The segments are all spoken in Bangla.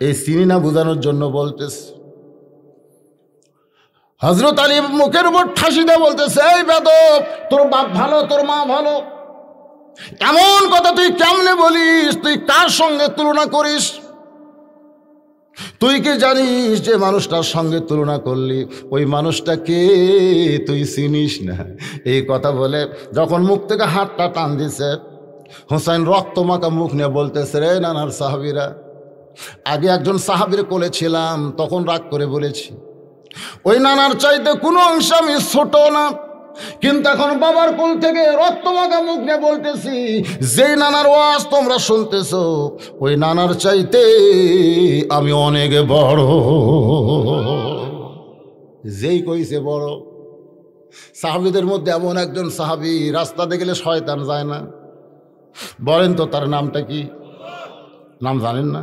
এই চিনি না বোঝানোর জন্য বলতেছে। হযরত আলী মুখের উপর ঠাসি দিয়ে বলতেছে, এই বেদব, তোর বাপ ভালো, তোর মা ভালো, এমন কথা তুই কেমনে বলিস? তুই কার সঙ্গে তুলনা করিস? তুই কি জানিস যে মানুষটার সঙ্গে তুলনা করলি ওই মানুষটা কে? তুই চিনিস না। এই কথা বলে যখন মুখ থেকে হাতটা টান দিছে, হোসাইন রক্তমাখা মুখ নিয়ে বলতেছে, রে নানার সাহাবীরা, আগে একজন সাহাবীর কোলে ছিলাম, তখন রাগ করে বলেছি ওই নানার চাইতে কোনো অংশ আমি ছোট না, কিন্তু এখন বাবার কোল থেকে রক্তমাখা মুখ নিয়ে বলতেছি, যেই নানার ওয়াজ তোমরা শুনতেছ ওই নানার চাইতে আমি অনেক বড়। যেই কইছে বড়। সাহাবীদের মধ্যে এমন একজন সাহাবী, রাস্তাতে গেলে শয়তান যায় না। বলেন তো তার নামটা কি? নাম জানেন না?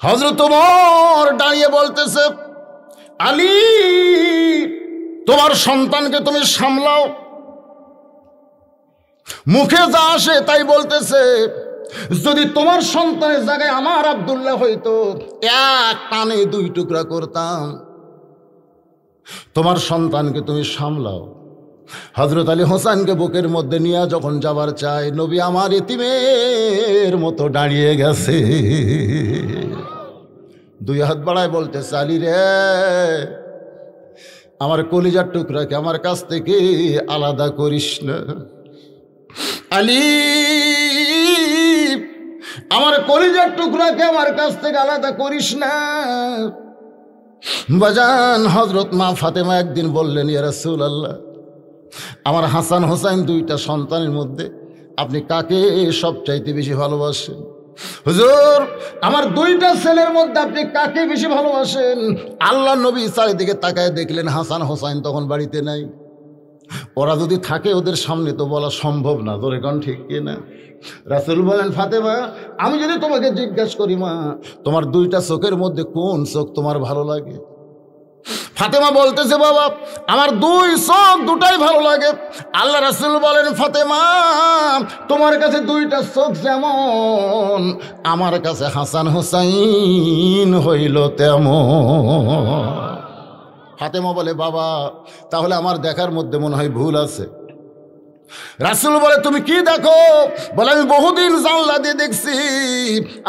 হযরত ওমর দাঁড়িয়ে বলতেছে, আলী, তোমার সন্তানকে তুমি সামলাও। মুখে যা আসে তাই বলতেছে, যদি তোমার সন্তানের জায়গায় আমার আব্দুল্লাহ হইতো, এক টানে দুই টুকরা করতাম। তোমার সন্তানকে তুমি সামলাও। হযরত আলী হোসেনকে বুকের মধ্যে নিয়ে যখন যাবার চায়, নবী আমার এতিমের মতো দাঁড়িয়ে গেছে, দুই হাত বাড়ায় বলতেছে, আলী রে, আমার কলিজার টুকরাকে আমার কাছ থেকে আলাদা করিস না। আলী, আমার কলিজার টুকরাকে আমার কাছ থেকে আলাদা করিস না। বাজান, হযরত মা ফাতেমা একদিন বললেন, ইয়া রাসূলুল্লাহ, আমার হাসান হোসাইন দুইটা সন্তানের মধ্যে আপনি কাকে সবচাইতে বেশি ভালোবাসেন? হুজুর, আমার দুইটা ছেলের মধ্যে আপনি কাকে বেশি ভালোবাসেন? আল্লাহ নবী চারিদিকে তাকায় দেখলেন হাসান হোসাইন তখন বাড়িতে নাই। ওরা যদি থাকে ওদের সামনে তো বলা সম্ভব না, ধরে কোন ঠিক কিনা? রাসূল বলেন, ফাতেমা, আমি যদি তোমাকে জিজ্ঞাসা করি, মা, তোমার দুইটা চোখের মধ্যে কোন চোখ তোমার ভালো লাগে? ফাতেমা বলতেছে, বাবা, আমার দুই চোখ দুটাই ভালো লাগে। আল্লাহ রাসূল বলেন, ফাতেমা, তোমার কাছে দুইটা চোখ যেমন, আমার কাছে হাসান হোসাইন হইল তেমন। ফাতেমা বলে, বাবা, তাহলে আমার দেখার মধ্যে মনে হয় ভুল আছে। রাসূল বলে, তুমি কি দেখো? বলে, আমি বহুদিন জানলা দিয়ে দেখছি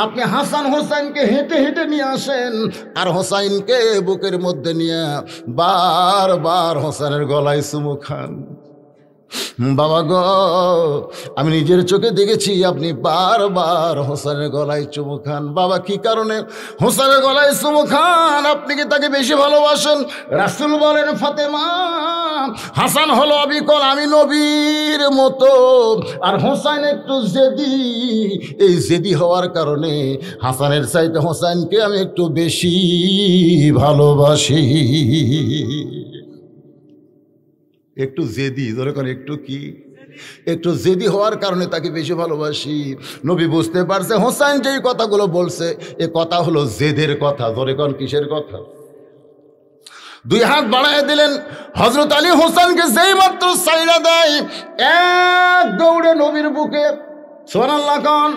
আপনি হাসান হোসাইনকে হেঁটে হেঁটে নিয়ে আসেন, আর হোসাইনকে বুকের মধ্যে নিয়ে বারবার হোসেনের গলায় চুমু খান। বাবা গো, আমি নিজের চোখে দেখেছি আপনি বারবার হোসেনের গলায় চুমু খান। বাবা, কি কারণে হোসেনের গলায় চুমু খান? আপনি কি তাকে বেশি ভালোবাসেন? রাসূল বলেন, ফাতেমা, হাসান হলো অবিকল, আমি নবীর মতো, আর হোসেন একটু জেদি। এই জেদি হওয়ার কারণে হাসানের চাইতে হোসেনকে আমি একটু বেশি ভালোবাসি। একটু জেদি, ধরে কোন একটু কি, একটু জেদি হওয়ার কারণে তাকে বেশি ভালোবাসি। নবী বুঝতে পারছে হোসেন যেই কথাগুলো বলছে এ কথা হলো জেদের কথা। ধরে কোন কিসের কথা? দুই হাত বাড়ায় দিলেন। হযরত আলী হোসেনকে যেই মাত্র সাইরা দেয়, এক দৌড়ে নবীর বুকে, সুবহানাল্লাহ কোন,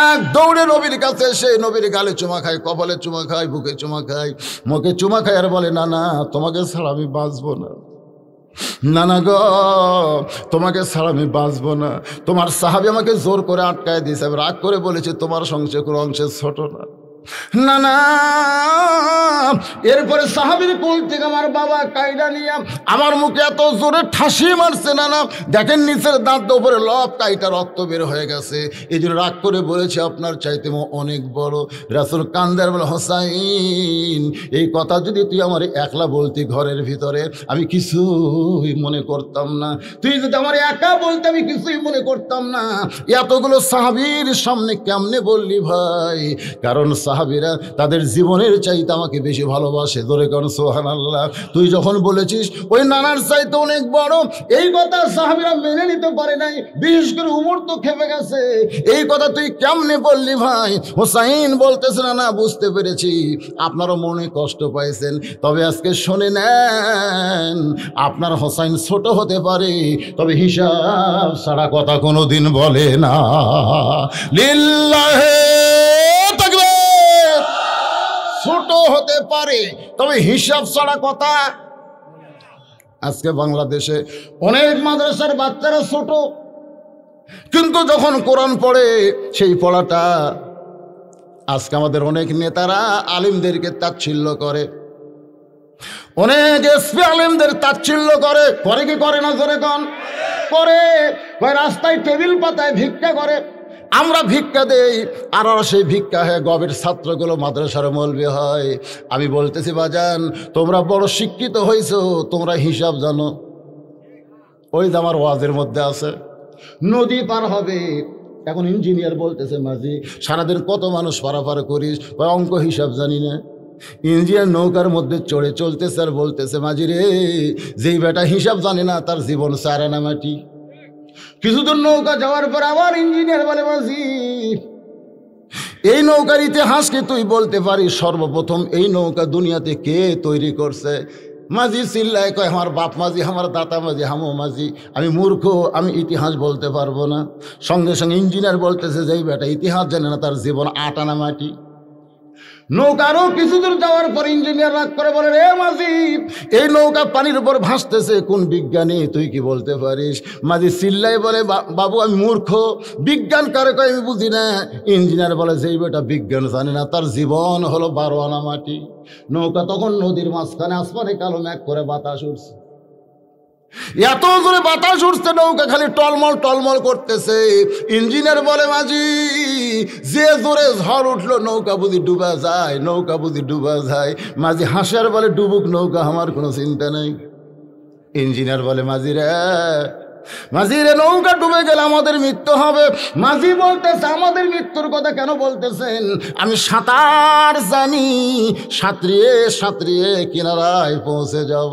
এক দৌড়ে নবীর কাছে এসে নবীর গালে চুমা খায়, কপালে চুমা খায়, বুকে চুমা খায়, মুখে চুমা খায়, আর বলে, না না, তোমাকে ছাড়া আমি বাঁচবো না। না না গো, তোমাকে ছাড়া আমি বাঁচবো না। তোমার সাহাবী আমাকে জোর করে আটকায় দিয়েছে, আমি রাগ করে বলেছি তোমার সংসার কোনো অংশে ছোট না। না না, এরপরে সাহাবীর কোল থেকে আমার বাবা কাইডা নিয়ে আমার মুখে এত জোরে ঠাসি মারছে, না না, দেখেন নিচের দাঁত উপরে লব কাইটা রক্ত বের হয়ে গেছে। এই জন্য রাগ করে বলেছে আপনার চাইতে অনেক বড়। রাসূল কান্দার বলে, হোসাইন, এই কথা যদি তুই আমার একলা বলতি ঘরের ভিতরে, আমি কিছুই মনে করতাম না। তুই যদি আমার একা বলতে, আমি কিছুই মনে করতাম না। এতগুলো সাহাবীর সামনে কেমনে বললি ভাই? কারণ সাহাবীরা তাদের জীবনের চাইতে আমাকে বেশি ভালোবাসে। ধরে কারণ সুবহানাল্লাহ, তুই যখন বলেছিস ওই নানার চাইতে অনেক বড়, এই কথা সাহাবীরা মেনে নিতে পারে নাই। বিশেষ করে উমর তো খেপে গেছে, এই কথা তুই কেমনে বললি ভাই? হোসাইন বলতেছে, না না, বুঝতে পেরেছি আপনারও মনে কষ্ট পাইছেন, তবে আজকে শুনে নেন, আপনার হোসাইন ছোট হতে পারে, তবে হিসাব ছাড়া কথা কোনোদিন বলে না। লিল্লাহে তাকবীর। হতে পারে, তবে হিসাব ছাড়া কথা। আজকে বাংলাদেশে অনেক মাদ্রাসার বাচ্চারা ছোট, কিন্তু যখন কোরআন পড়ে সেই পড়াটা, আজকে আমাদের অনেক নেতারা আলিমদেরকে তাচ্ছিল্য করে, অনেক এসপি আলিমদের তাচ্ছিল্য করে। করে কি করে না? জোরে কন। করে। রাস্তায় টেবিল পাতায় ভিক্ষা করে, আমরা ভিক্ষা দেই, আর সেই ভিক্ষা হয় গবের ছাত্রগুলো মাদ্রাসার মৌলবি হয়। আমি বলতেছি বাজান, তোমরা বড় শিক্ষিত হয়েছো, তোমরা হিসাব জানো। ওই যে আমার ওয়াজের মধ্যে আছে, নদী পার হবে, এখন ইঞ্জিনিয়ার বলতেছে মাঝি সারাদিন কত মানুষ পারাপার করিস, অঙ্ক হিসাব জানি না। ইঞ্জিনিয়ার নৌকার মধ্যে চড়ে চলতেছে আর বলতেছে মাঝি রে, যেই বেটা হিসাব জানে না তার জীবন সারে না মাটি। কিছুদূর নৌকা যাওয়ার পর আবার ইঞ্জিনিয়ার বলে মাঝি, এই নৌকার ইতিহাস কি তুই বলতে পারিস? সর্বপ্রথম এই নৌকা দুনিয়াতে কে তৈরি করছে? মাঝি চিল্লায় কয়, আমার বাপ মাঝি, আমার দাতা মাঝি, হামো মাঝি, আমি মূর্খ, আমি ইতিহাস বলতে পারবো না। সঙ্গে সঙ্গে ইঞ্জিনিয়ার বলতেছে, যেই বেটা ইতিহাস জানে না তার জীবন আটানা মাটি। নৌকারও কিছু দূর যাওয়ার পর ইঞ্জিনিয়ার রাগ করে বলে, রে মাঝি, এই নৌকা পানির উপর ভাসতেছে, কোন বিজ্ঞানী তুই কি বলতে পারিস? মাঝি চিল্লাই বলে, বাবু আমি মূর্খ, বিজ্ঞান কারে কয় আমি বুঝি না। ইঞ্জিনিয়ার বলে, যেই বেটা বিজ্ঞান জানে না তার জীবন হলো 12 আনা মাটি। নৌকা তখন নদীর মাঝখানে, আসমানে কালো মেঘ করে বাতাস উঠছে, এত জোরে বাতাস উঠছে, নৌকা খালি টলমল টলমল করতেছে। ইঞ্জিনিয়ার বলে, মাঝি যে জোরে ঝড় উঠলো, নৌকা বুঝি ডুবা যায়, নৌকা বুঝি ডুবা যায়। মাঝি হাসার বলে, ডুবুক নৌকা, আমার কোনো চিন্তা নেই। ইঞ্জিনিয়ার বলে, মাঝি রে নৌকা ডুবে গেলে আমাদের মৃত্যু হবে। মাঝি বলতেছে, আমাদের মৃত্যুর কথা কেন বলতেছেন? আমি সাঁতার জানি, সাঁতরিয়ে সাঁতরিয়ে কিনারায় পৌঁছে যাব।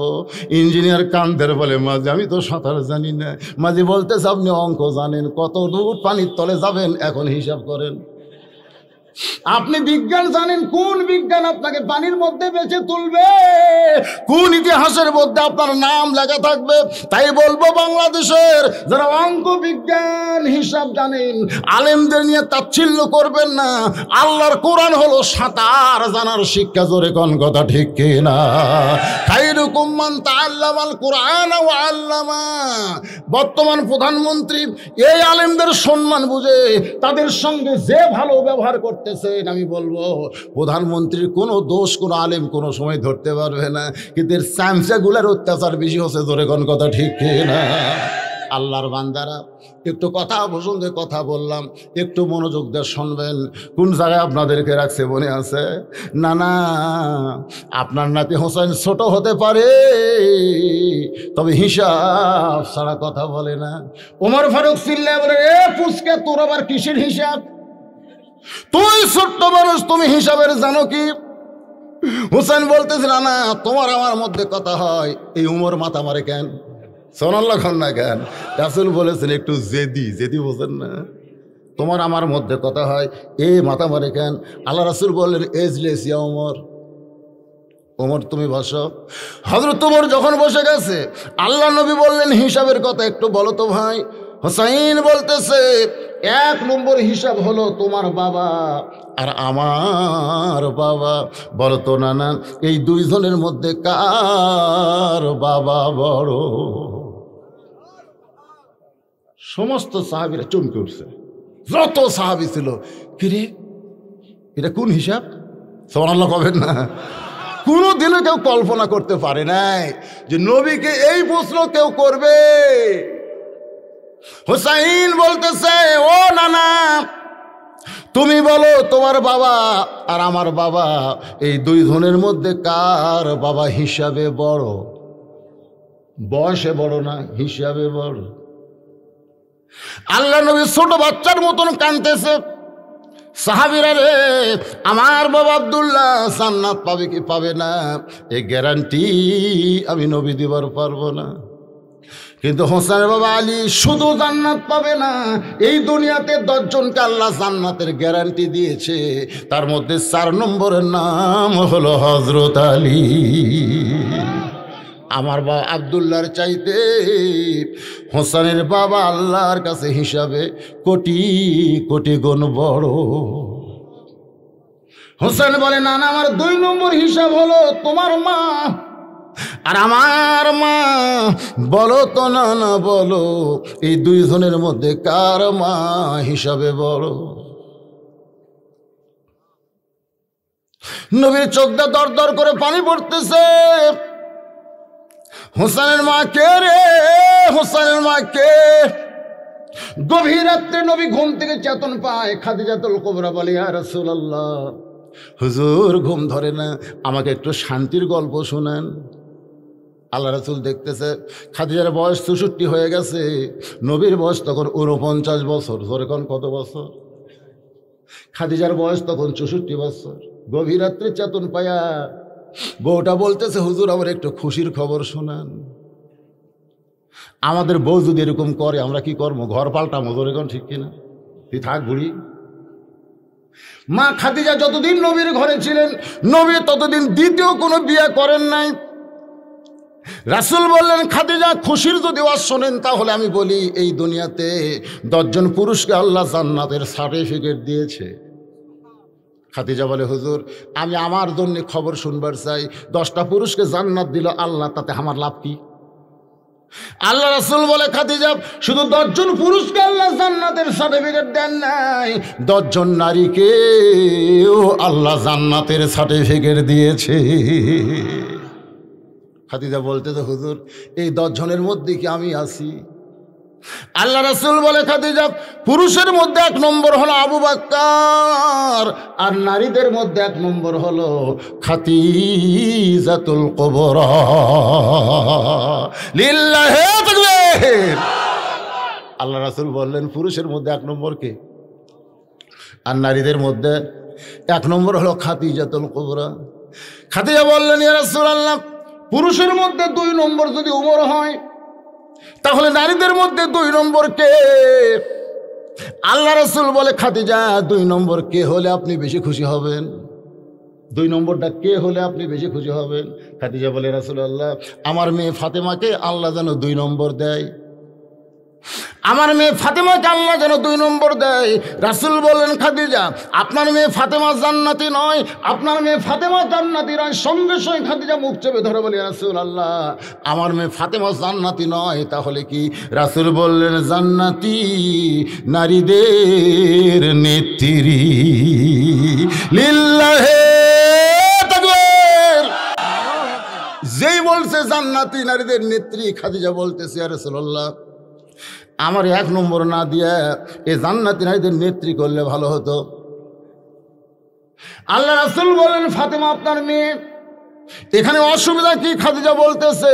ইঞ্জিনিয়ার কান্দের বলে, মাঝি আমি তো সাঁতার জানি না। মাঝি বলতেছে, আপনি অঙ্ক জানেন, কত দূর পানির তলে যাবেন এখন হিসাব করেন। আপনি বিজ্ঞান জানেন, কোন বিজ্ঞান আপনাকে পানির মধ্যে বেঁচে তুলবে? কোন ইতিহাসের মধ্যে আপনার নাম লেখা থাকবে? তাই বলবো, বাংলাদেশের যারা অঙ্ক বিজ্ঞান হিসাব জানেন, আলেমদের নিয়ে তাচ্ছিল্য করবেন না। আল্লাহর কোরআন হলো সাঁতার জানার শিক্ষা। জোরে কোন কথা ঠিক কিনা? খায়রুকুম মান তাআল্লামাল কুরআন ওয়া আল্লামা। বর্তমান প্রধানমন্ত্রী এই আলেমদের সম্মান বুঝে তাদের সঙ্গে যে ভালো ব্যবহার করতেছেন, আমি বলবো প্রধানমন্ত্রীর কোনো দোষ কোনো আলেম কোনো সময় ধরতে পারবে না, কিন্তু এর চামচাগুলার অত্যাচার বেশি হচ্ছে। জোরে কোন কথা ঠিক কিনা? আল্লাহর বান্দারা, একটু কথা পছন্দের কথা বললাম, একটু মনোযোগ দিয়ে শুনবেন। কোন জায়গায় আপনাদেরকে রাখছে মনে আছে? না, আপনার নাতি হোসেন ছোট হতে পারে, তবে হিসাব ছাড়া কথা বলে না। ওমর ফারুক চিল্লায় বলে, এ পুচকে, তোর আবার কিসের হিসাব? তুই ছোট্ট মানুষ, তুমি হিসাবের জানো কি? হোসেন বলতেছিল, না তোমার আমার মধ্যে কথা হয়, এই উমর মাথা মারে কেন? সোনাল্লাহ খান না কেন? রাসূল বলেছেন একটু জেদি বোঝেন না, তোমার আমার মধ্যে কথা হয়, এ মাথা মারে কেন? আল্লাহ রাসূল বললেন, এজলেস ইয়া ওমর, ওমর তুমি বসো। হযরত ওমর যখন বসে গেছে, আল্লাহ নবী বললেন, হিসাবের কথা একটু বলো তো ভাই। হোসাইন বলতেছে, 1 নম্বর হিসাব হলো তোমার বাবা আর আমার বাবা। বলো তো নানা, এই দুইজনের মধ্যে কার বাবা বড়? সমস্ত সাহাবীরা চমকে উঠছে, যত সাহাবী ছিল। কিরে, এটা কোন হিসাব? সুবহানাল্লাহ কবেন না? কোনোদিনও কেউ কল্পনা করতে পারে নাই যে নবীকে এই প্রশ্ন কেউ করবে। হুসাইন বলতেছে, ও নানা তুমি বলো, তোমার বাবা আর আমার বাবা, এই দুইজনের মধ্যে কার বাবা হিসাবে বড়? বয়সে বড় না, হিসাবে বড়। আল্লাহ নবী ছোট বাচ্চার মতন কাঁদতেছে। সাহাবীরা রে, আমার বাবা আব্দুল্লাহ জান্নাত পাবে কি পাবে না, এই গ্যারান্টি আমি নবী দিবার পারবো না। কিন্তু হোসেনের বাবা আলী শুধু জান্নাত পাবে না, এই দুনিয়াতে 10 জনকে আল্লাহ জান্নাতের গ্যারান্টি দিয়েছে, তার মধ্যে 4 নম্বরের নাম হলো হযরত আলী। আমার বাবা আব্দুল্লাহর চাইতে হোসেনের বাবা আল্লাহর কাছে হিসাবে কোটি কোটি গুণ বড়। হোসেন বলে, না না, আমার 2 নম্বর হিসাব হলো তোমার মা আর আমার মা। বলো তো না না, বলো এই 2 জনের মধ্যে কার মা হিসাবে বলো। নবীর চোখ দিয়ে দর দর করে পানি পড়তেছে। হোসেনের মা কে রে? হোসেনের মা কে? গভীর রাত্রে নবী ঘুম থেকে চেতন পায়। খাদিজাতুল কুবরা বলে, ইয়া রাসূলুল্লাহ, হুজুর ঘুম ধরে না, আমাকে একটু শান্তির গল্প শোনান। আল্লাহ রাসূল দেখতেছে খাদিজার বয়স 64 হয়ে গেছে, নবীর বয়স তখন 49 বছর। জোরে কোন কত বছর? খাদিজার বয়স তখন 64 বছর। গভীর রাত্রে চেতন পায়া বউটা বলতেছে, হুজুর আমার একটু খুশির খবর শোনান। আমাদের বউ যদি এরকম করে আমরা কি করবো? ঘর পাল্টামো। জোরে কোন ঠিক কিনা? তুই থাক বুড়ি। মা খাদিজা যতদিন নবীর ঘরে ছিলেন, নবী ততদিন দ্বিতীয় কোনো বিয়ে করেন নাই। রাসূল বললেন, খাদিজা খুশির যদি ওয়াজ শোনেন তাহলে আমি বলি, এই দুনিয়াতে 10 জন পুরুষকে আল্লাহ জান্নাতের সার্টিফিকেট দিয়েছে। খাদিজা বলে, হুজুর আমি আমার জন্য খবর শুনবার চাই, 10টা পুরুষকে জান্নাত দিল আল্লাহ, তাতে আমার লাভ কি? আল্লাহ রাসূল বলে, খাদিজা শুধু 10 জন পুরুষকে আল্লাহ জান্নাতের সার্টিফিকেট দেন নাই, 10 জন নারীকেও আল্লাহ জান্নাতের সার্টিফিকেট দিয়েছে। খাদিজা বলতেছে, হুজুর এই 10 জনের মধ্যে কি আমি আছি? আল্লাহ রাসূল বলে, খাদিজা পুরুষের মধ্যে 1 নম্বর হলো আবু বকর, আর নারীদের মধ্যে 1 নম্বর হলো খাদিজাতুল কুবরা। লিল্লাহি তাকবীর। আল্লাহ রাসূল বললেন, পুরুষের মধ্যে 1 নম্বর কে? আর নারীদের মধ্যে 1 নম্বর হলো খাদিজাতুল কুবরা। খাদিজা বললেন, ইয়া রাসূলুল্লাহ, পুরুষের মধ্যে 2 নম্বর যদি উমর হয়, তাহলে নারীদের মধ্যে 2 নম্বর কে? আল্লাহ রাসূল বলে, খাদিজা 2 নম্বর কে হলে আপনি বেশি খুশি হবেন? 2 নম্বরটা কে হলে আপনি বেশি খুশি হবেন? খাদিজা বলে, রাসূলুল্লাহ আমার মেয়ে ফাতেমাকে আল্লাহ যেন 2 নম্বর দেয়, আমার মেয়ে ফাতেমাকে আল্লাহ যেন 2 নম্বর দেয়। রাসূল বললেন, খাদিজা আপনার মেয়ে ফাতেমা জান্নাতি নয়, আপনার মেয়ে ফাতেমা জান্নাতি নয়। সঙ্গে সঙ্গে খাদিজা মুখ চেপে ধরে বলে, রাসূলুল্লাহ আমার মেয়ে ফাতেমা জান্নাতি নয়, তাহলে কি? রাসূল বললেন, জান্নাতি নারীদের নেত্রী। লিল্লাহি তাকবীর। যেই বলছে জান্নাতি নারীদের নেত্রী, খাদিজা বলতেছে, ইয়া রাসূলুল্লাহ আমার 1 নম্বর না দিয়ে এই জান্নাতি নারীদের নেত্রী করলে ভালো হতো। আল্লাহ রাসূল বলেন, ফাতেমা আপনার মেয়ে, এখানে অসুবিধা কি? খাদিজা বলতেছে,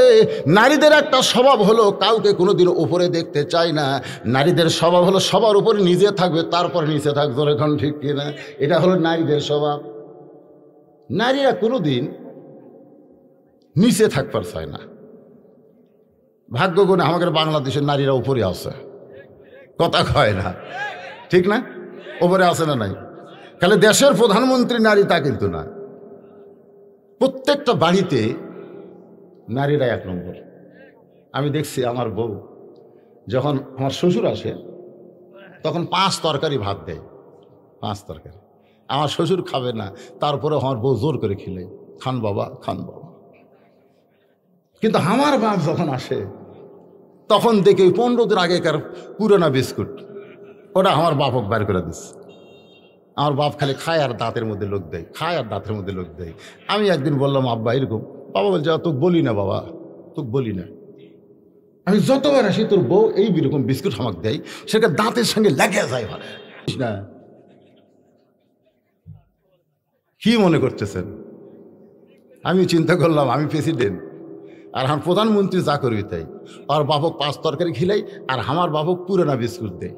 নারীদের একটা স্বভাব হলো কাউকে কোনোদিন উপরে দেখতে চায় না। নারীদের স্বভাব হলো সবার উপরে নিজে থাকবে, তারপর নিচে থাকবে। এখন ঠিক কিনা? এটা হলো নারীদের স্বভাব। নারীরা কোনোদিন নিচে থাকবার চায় না। ভাগ্য গুণে আমাদের বাংলাদেশের নারীরা উপরে আছে, কথা কয় না, ঠিক না? উপরে আছে না নাই? খালি দেশের প্রধানমন্ত্রী নারী তা কিন্তু না, প্রত্যেকটা বাড়িতে নারীরা 1 নম্বর। আমি দেখছি আমার বউ যখন আমার শ্বশুর আসে তখন 5 তরকারি ভাত দেয়, 5 তরকারি। আমার শ্বশুর খাবে না, তারপরে আমার বউ জোর করে খেলে, খান বাবা খান বাবা। কিন্তু আমার বাপ যখন আসে তখন দেখে 15 দিন আগেকার পুরোনো বিস্কুট, ওটা আমার বাপক বের করে দিচ্ছে। আমার বাপ খালি খায় আর দাঁতের মধ্যে লোক দেয়, খায় আর দাঁতের মধ্যে লোক দেয়। আমি একদিন বললাম, আব্বা এরকম। বাবা বলছে, তোকে বলি না বাবা, তোকে বলি না। আমি যতবার আসি তোর বউ এই রকম বিস্কুট আমাকে দেয়, সেটা দাঁতের সঙ্গে লেগে যায়। মানে না, কি মনে করতেছেন? আমি চিন্তা করলাম আমি প্রেসিডেন্ট আর আমার প্রধানমন্ত্রী যা করবি তাই। আর বাপক 5 তরকারি খিলাই আর আমার বাপক পুরোনা বিস্কুট দেয়,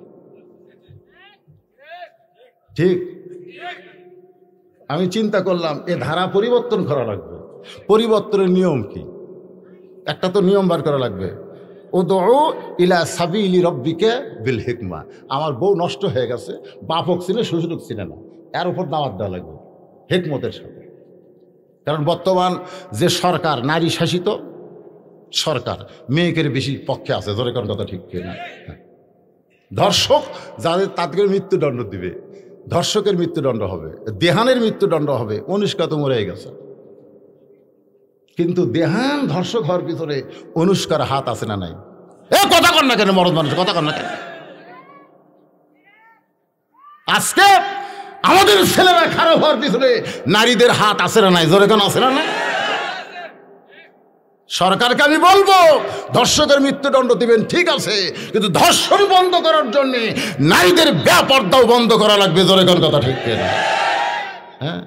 ঠিক? আমি চিন্তা করলাম এ ধারা পরিবর্তন করা লাগবে। পরিবর্তনের নিয়ম কি? একটা তো নিয়ম বার করা লাগবে। উদউ ইলা সাবিলি রব্বিকা বিল হিকমা। আমার বউ নষ্ট হয়ে গেছে, বাপক চিনে শ্বশুরক চিনে না, এর উপর দাওয়াত দেওয়া লাগবে হিকমতের সাথে। কারণ বর্তমান যে সরকার নারী শাসিত সরকার, মেয়েকের বেশি পক্ষে আছে। জোরে কোন কথা ঠিক কিনা? ধর্ষক যাদের তাদেরকে মৃত্যুদণ্ড দিবে, ধর্ষকের মৃত্যুদণ্ড হবে, দেহানের মৃত্যুদণ্ড হবে। অনুষ্কা তো মরে গেছে, কিন্তু দেহান ধর্ষক হওয়ার পিছনে অনুষ্কার হাত আছে না নাই? কথা কর না কেন মরদ মানুষ, কথা কর না কেন? আজকে আমাদের ছেলেরা খারাপ হওয়ার পিছনে নারীদের হাত আছে না নাই? জোরে কেন আছে না নাই? সরকারকে আমি বলবো ধর্ষকের মৃত্যুদণ্ড দিবেন, ঠিক আছে, কিন্তু ধর্ষণ বন্ধ করার জন্য নারীদের বেপর্দাও বন্ধ করা লাগবে। জোরে কোন কথা ঠিক না? হ্যাঁ,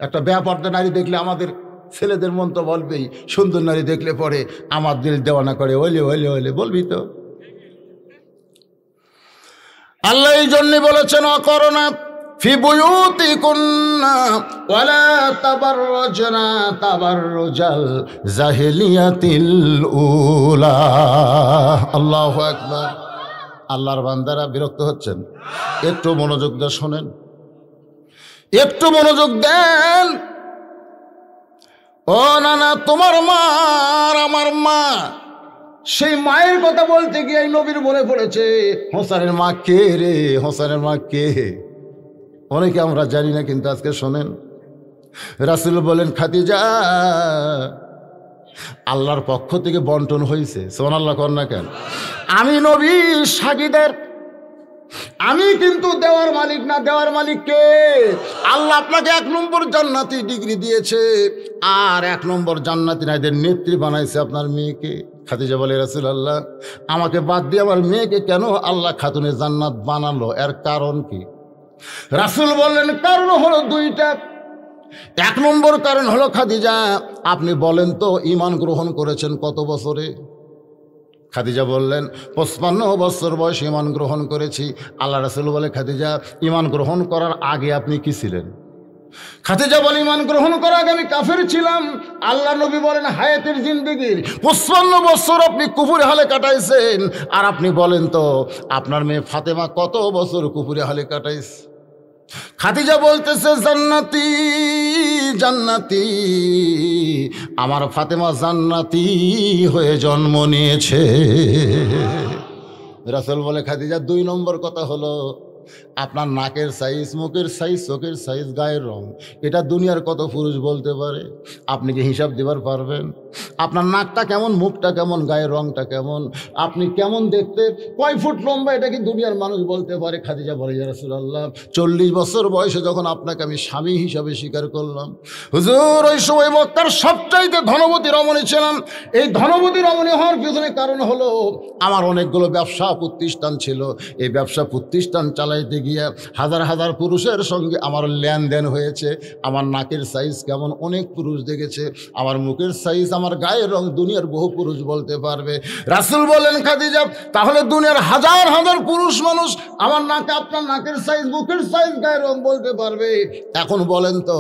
একটা বেপর্দা নারী দেখলে আমাদের ছেলেদের মন তো বলবেই, সুন্দর নারী দেখলে পরে আমার দিল দেওয়ানা করে, ওইলে ওইলে ওইলে বলবি তো। আল্লাহ এই জন্য বলেছেন অকরনা ফি বুয়ুতিকুন্না ওয়ালা তাবাররাজনা তাবাররুজাল জাহিলিয়াতিল উলা। আল্লাহু আকবার। আল্লাহর বান্দারা বিরক্ত হচ্ছেন? একটু মনোযোগ দিয়ে শোনেন, একটু মনোযোগ দেন। ও নানা, তোমার মা আর আমার মা, সেই মায়ের কথা বলতে গিয়ে নবীর মনে পড়েছে হোসেনের মা কে রে? হোসেনের মা কে? অনেকে আমরা জানি না, কিন্তু আজকে শোনেন, রাসূল বলেন খাদিজা আল্লাহর পক্ষ থেকে বন্টন হয়েছে। সুবহানাল্লাহ কর না কেন? আমি নবী সাগীদের, আমি কিন্তু দেওয়ার মালিক না। দেওয়ার মালিক কে? আল্লাহ আপনাকে 1 নম্বর জান্নাতি ডিগ্রি দিয়েছে, আর 1 নম্বর জান্নাতি নারীদের নেত্রী বানাইছে আপনার মেয়েকে। খাদিজা বলে রাসূলুল্লাহ, আমাকে বাদ দিয়ে আমার মেয়েকে কেন আল্লাহ খাতুনে জান্নাত বানালো? এর কারণ কি? রাসূল বললেন কারণ হলো 2টা। 1 নম্বর কারণ হলো খাদিজা, আপনি বলেন তো ঈমান গ্রহণ করেছেন কত বছরে? খাদিজা বললেন 55 বছর বয়সে ঈমান গ্রহণ করেছি। আল্লাহ রাসূল বলে খাদিজা ঈমান গ্রহণ করার আগে আপনি কি ছিলেন? খাদিজা বলে ঈমান গ্রহণ করার আগে আমি কাফের ছিলাম। আল্লাহ নবী বলেন হায়াতের জিন্দেগির 55 বছর আপনি কুফুরে হালে কাটাইছেন, আর আপনি বলেন তো আপনার মেয়ে ফাতেমা কত বছর কুফুরে হালে কাটাইছে? খাদিজা বলতেছে জান্নাতি জান্নাতি, আমার ফাতেমা জান্নাতি হয়ে জন্ম নিয়েছে। রাসূল বলে খাদিজা 2 নম্বর কথা হলো আপনার নাকের সাইজ, মুখের সাইজ, চোখের সাইজ, গায়ের রং, এটা দুনিয়ার কত পুরুষ বলতে পারে? আপনি কি হিসাব দিবার পারবেন? আপনার নাকটা কেমন, মুখটা কেমন, গায়ের রংটা কেমন, আপনি কেমন দেখতে, কয় ফুট লম্বা, এটা কি দুনিয়ার মানুষ বলতে পারে? খাদিজা বলে ইয়া রাসূলুল্লাহ 40 বছর বয়সে যখন আপনাকে আমি স্বামী হিসাবে স্বীকার করলাম, হুজুর ওই সময় মক্কার সবচাইতে ধনবতী রমণী ছিলাম। এই ধনবতী রমণী হওয়ার পিছনে কারণ হলো আমার অনেকগুলো ব্যবসা প্রতিষ্ঠান ছিল। এই ব্যবসা প্রতিষ্ঠান চালাইতে গিয়ে হাজার হাজার পুরুষের সঙ্গে আমার লেনদেন হয়েছে। আমার নাকের সাইজ কেমন অনেক পুরুষ দেখেছে, আমার মুখের সাইজ, আমার গায়ের রং দুনিয়ার বহু পুরুষ বলতে পারবে। রাসূল বলেন খাদিজা তাহলে দুনিয়ার হাজার হাজার পুরুষ মানুষ আমার নাকে, আপনার নাকের সাইজ, মুখের সাইজ, গায়ের রং বলতে পারবে। এখন বলেন তো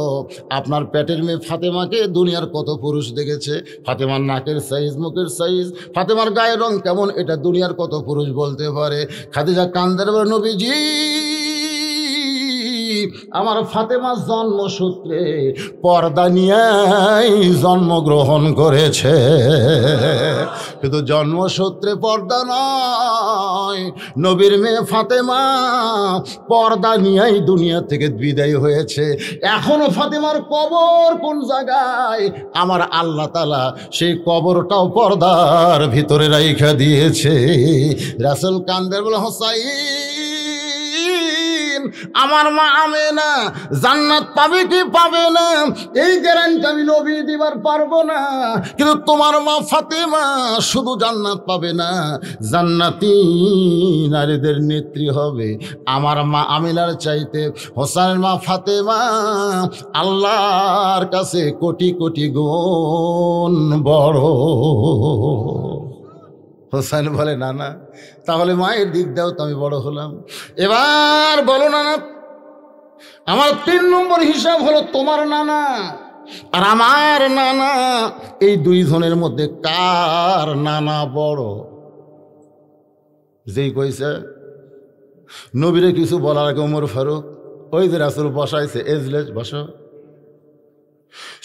আপনার পেটের মেয়ে ফাতেমাকে দুনিয়ার কত পুরুষ দেখেছে? ফাতেমার নাকের সাইজ, মুখের সাইজ, ফাতেমার গায়ের রং কেমন, এটা দুনিয়ার কত পুরুষ বলতে পারে? খাদিজা কান্দের বলে নবীজি আমার ফাতেমা জন্মসূত্রে পর্দা নিয়েই জন্মগ্রহণ করেছে। কিন্তু জন্মসূত্রে পর্দা নয়, নবীর মেয়ে ফাতেমা পর্দা নিয়েই দুনিয়া থেকে বিদায় হয়েছে। এখনো ফাতেমার কবর কোন জায়গায়? আমার আল্লাহ তাআলা সেই কবরটাও পর্দার ভিতরে রাইখা দিয়েছে। রাসূল কান্দের বলে হোসাইন আমার মা আমেনা জান্নাত পাবে কি পাবে না এই গ্যারান্টি আমি নবী দিবার পারবো না, কিন্তু তোমার মা ফাতেমা শুধু জান্নাত পাবে না, জান্নাতি নারীদের নেত্রী হবে। আমার মা আমিনার চাইতে হোসেনের মা ফাতেমা আল্লাহর কাছে কোটি কোটি গুণ বড়। হোসেন বলে না না, তাহলে মায়ের দিক দাও তো আমি বড় হলাম। এবার বলো নানা, আমার 3 নম্বর হিসাব হলো তোমার নানা আর আমার নানা, এই 2 জনের মধ্যে কার নানা বড়? যেই কইছে নবীরে কিছু বলার আগে ওমর ফারুক ওই যে রাসূল বসাইছে এজলেস বসো,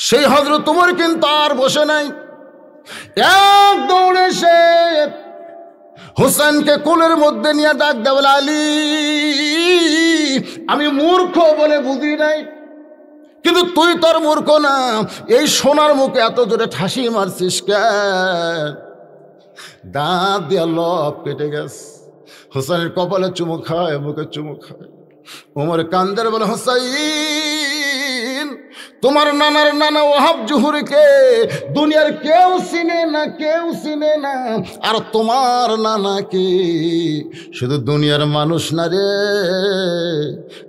সেই হযরত ওমর কিন্তু আর বসে নাই। এক দৌড়ে সে হোসেনকে কোলের মধ্যে নিয়ে ডাক দেয় বলে আলী আমি মূর্খ বলে বুঝি নাই, কিন্তু তুই তোর মূর্খ না, এই সোনার মুখে এত জোরে ঠাসি মারছিস কেন? দাঁত দিয়া লব কেটে গেছে। হোসেনের কপালে চুমু খায়, মুখে চুমু খায়। ওমর কান্দের বলে, হোসাইন, তোমার নানার নানা ওয়াহাব জুহুরকে দুনিয়ার কেউ চিনে না, কেউ চিনে না। আর তোমার নানাকে শুধু দুনিয়ার মানুষ না রে,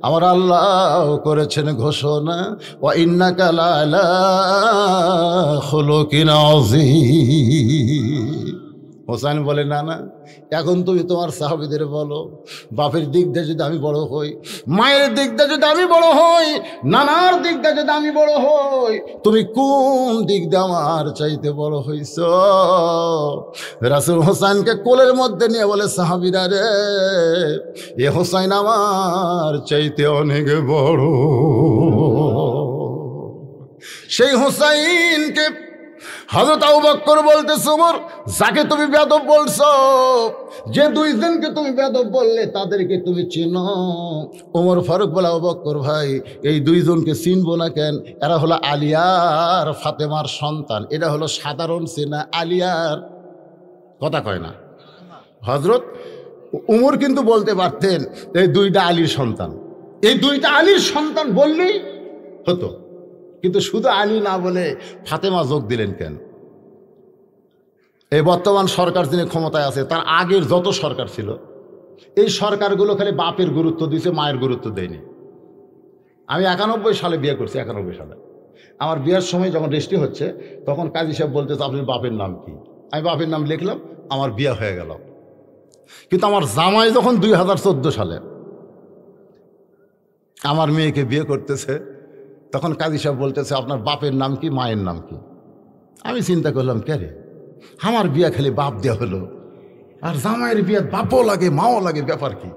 আমার আল্লাহ করেছেন ঘোষণা, ওয়া ইন্নাকা লাআলা খুলুকিন আযীম। হোসেন বলে, না না, এখন তুমি তোমার সাহাবীদের বলো, বাপের দিক দিয়ে যদি আমি বড় হই, মায়ের দিক দিয়ে যদি আমি বড় হই, নানার দিক দিয়ে যদি আমি বড় হই, তুমি কোন দিক দিয়ে আমার চাইতে বড় হইছ? রাসূল হোসেনকে কোলের মধ্যে নিয়ে বলে, সাহাবীরা রে, এ হোসেন আমার চাইতে অনেক বড়। সেই হোসেনকে হযরত আবু বকর বলতেছে, ওমর, যাকে তুমি বেয়াদব বলছো, যে দুইজনকে তুমি বেয়াদব বললে তাদেরকে তুমি চিনো? ওমর ফারুক বলে, আবু বকর ভাই, এই দুইজনকে চিনবো না কেন? এরা হলো আলিয়ার ফাতেমার সন্তান। এটা হলো সাধারণ চেনা, আলিয়ার কথা কয় না। হযরত উমর কিন্তু বলতে পারতেন এই দুইটা আলীর সন্তান, এই দুইটা আলীর সন্তান বললেই হতো, কিন্তু শুধু আলী না বলে ফাতেমা যোগ দিলেন কেন? এই বর্তমান সরকার যিনি ক্ষমতায় আছে, তার আগের যত সরকার ছিল, এই সরকারগুলো খালি বাপের গুরুত্ব দিয়েছে, মায়ের গুরুত্ব দেয়নি। আমি 91 সালে বিয়ে করছি। 91 সালে আমার বিয়ের সময় যখন রেজিস্ট্রি হচ্ছে, তখন কাজী সাহেব বলতেছে, আপনার বাপের নাম কি? আমি বাপের নাম লিখলাম, আমার বিয়ে হয়ে গেল। কিন্তু আমার জামাই যখন 2014 সালে আমার মেয়েকে বিয়ে করতেছে, তখন কাজী সাহেব বলতেছে, আপনার বাপের নাম কি, মায়ের নাম কি? আমি চিন্তা করলাম, কে রে, আমার বিয়া খালি বাপ দেওয়া হলো, আর জামাইয়ের বিয়া বাপও লাগে, মাও লাগে, ব্যাপার কি?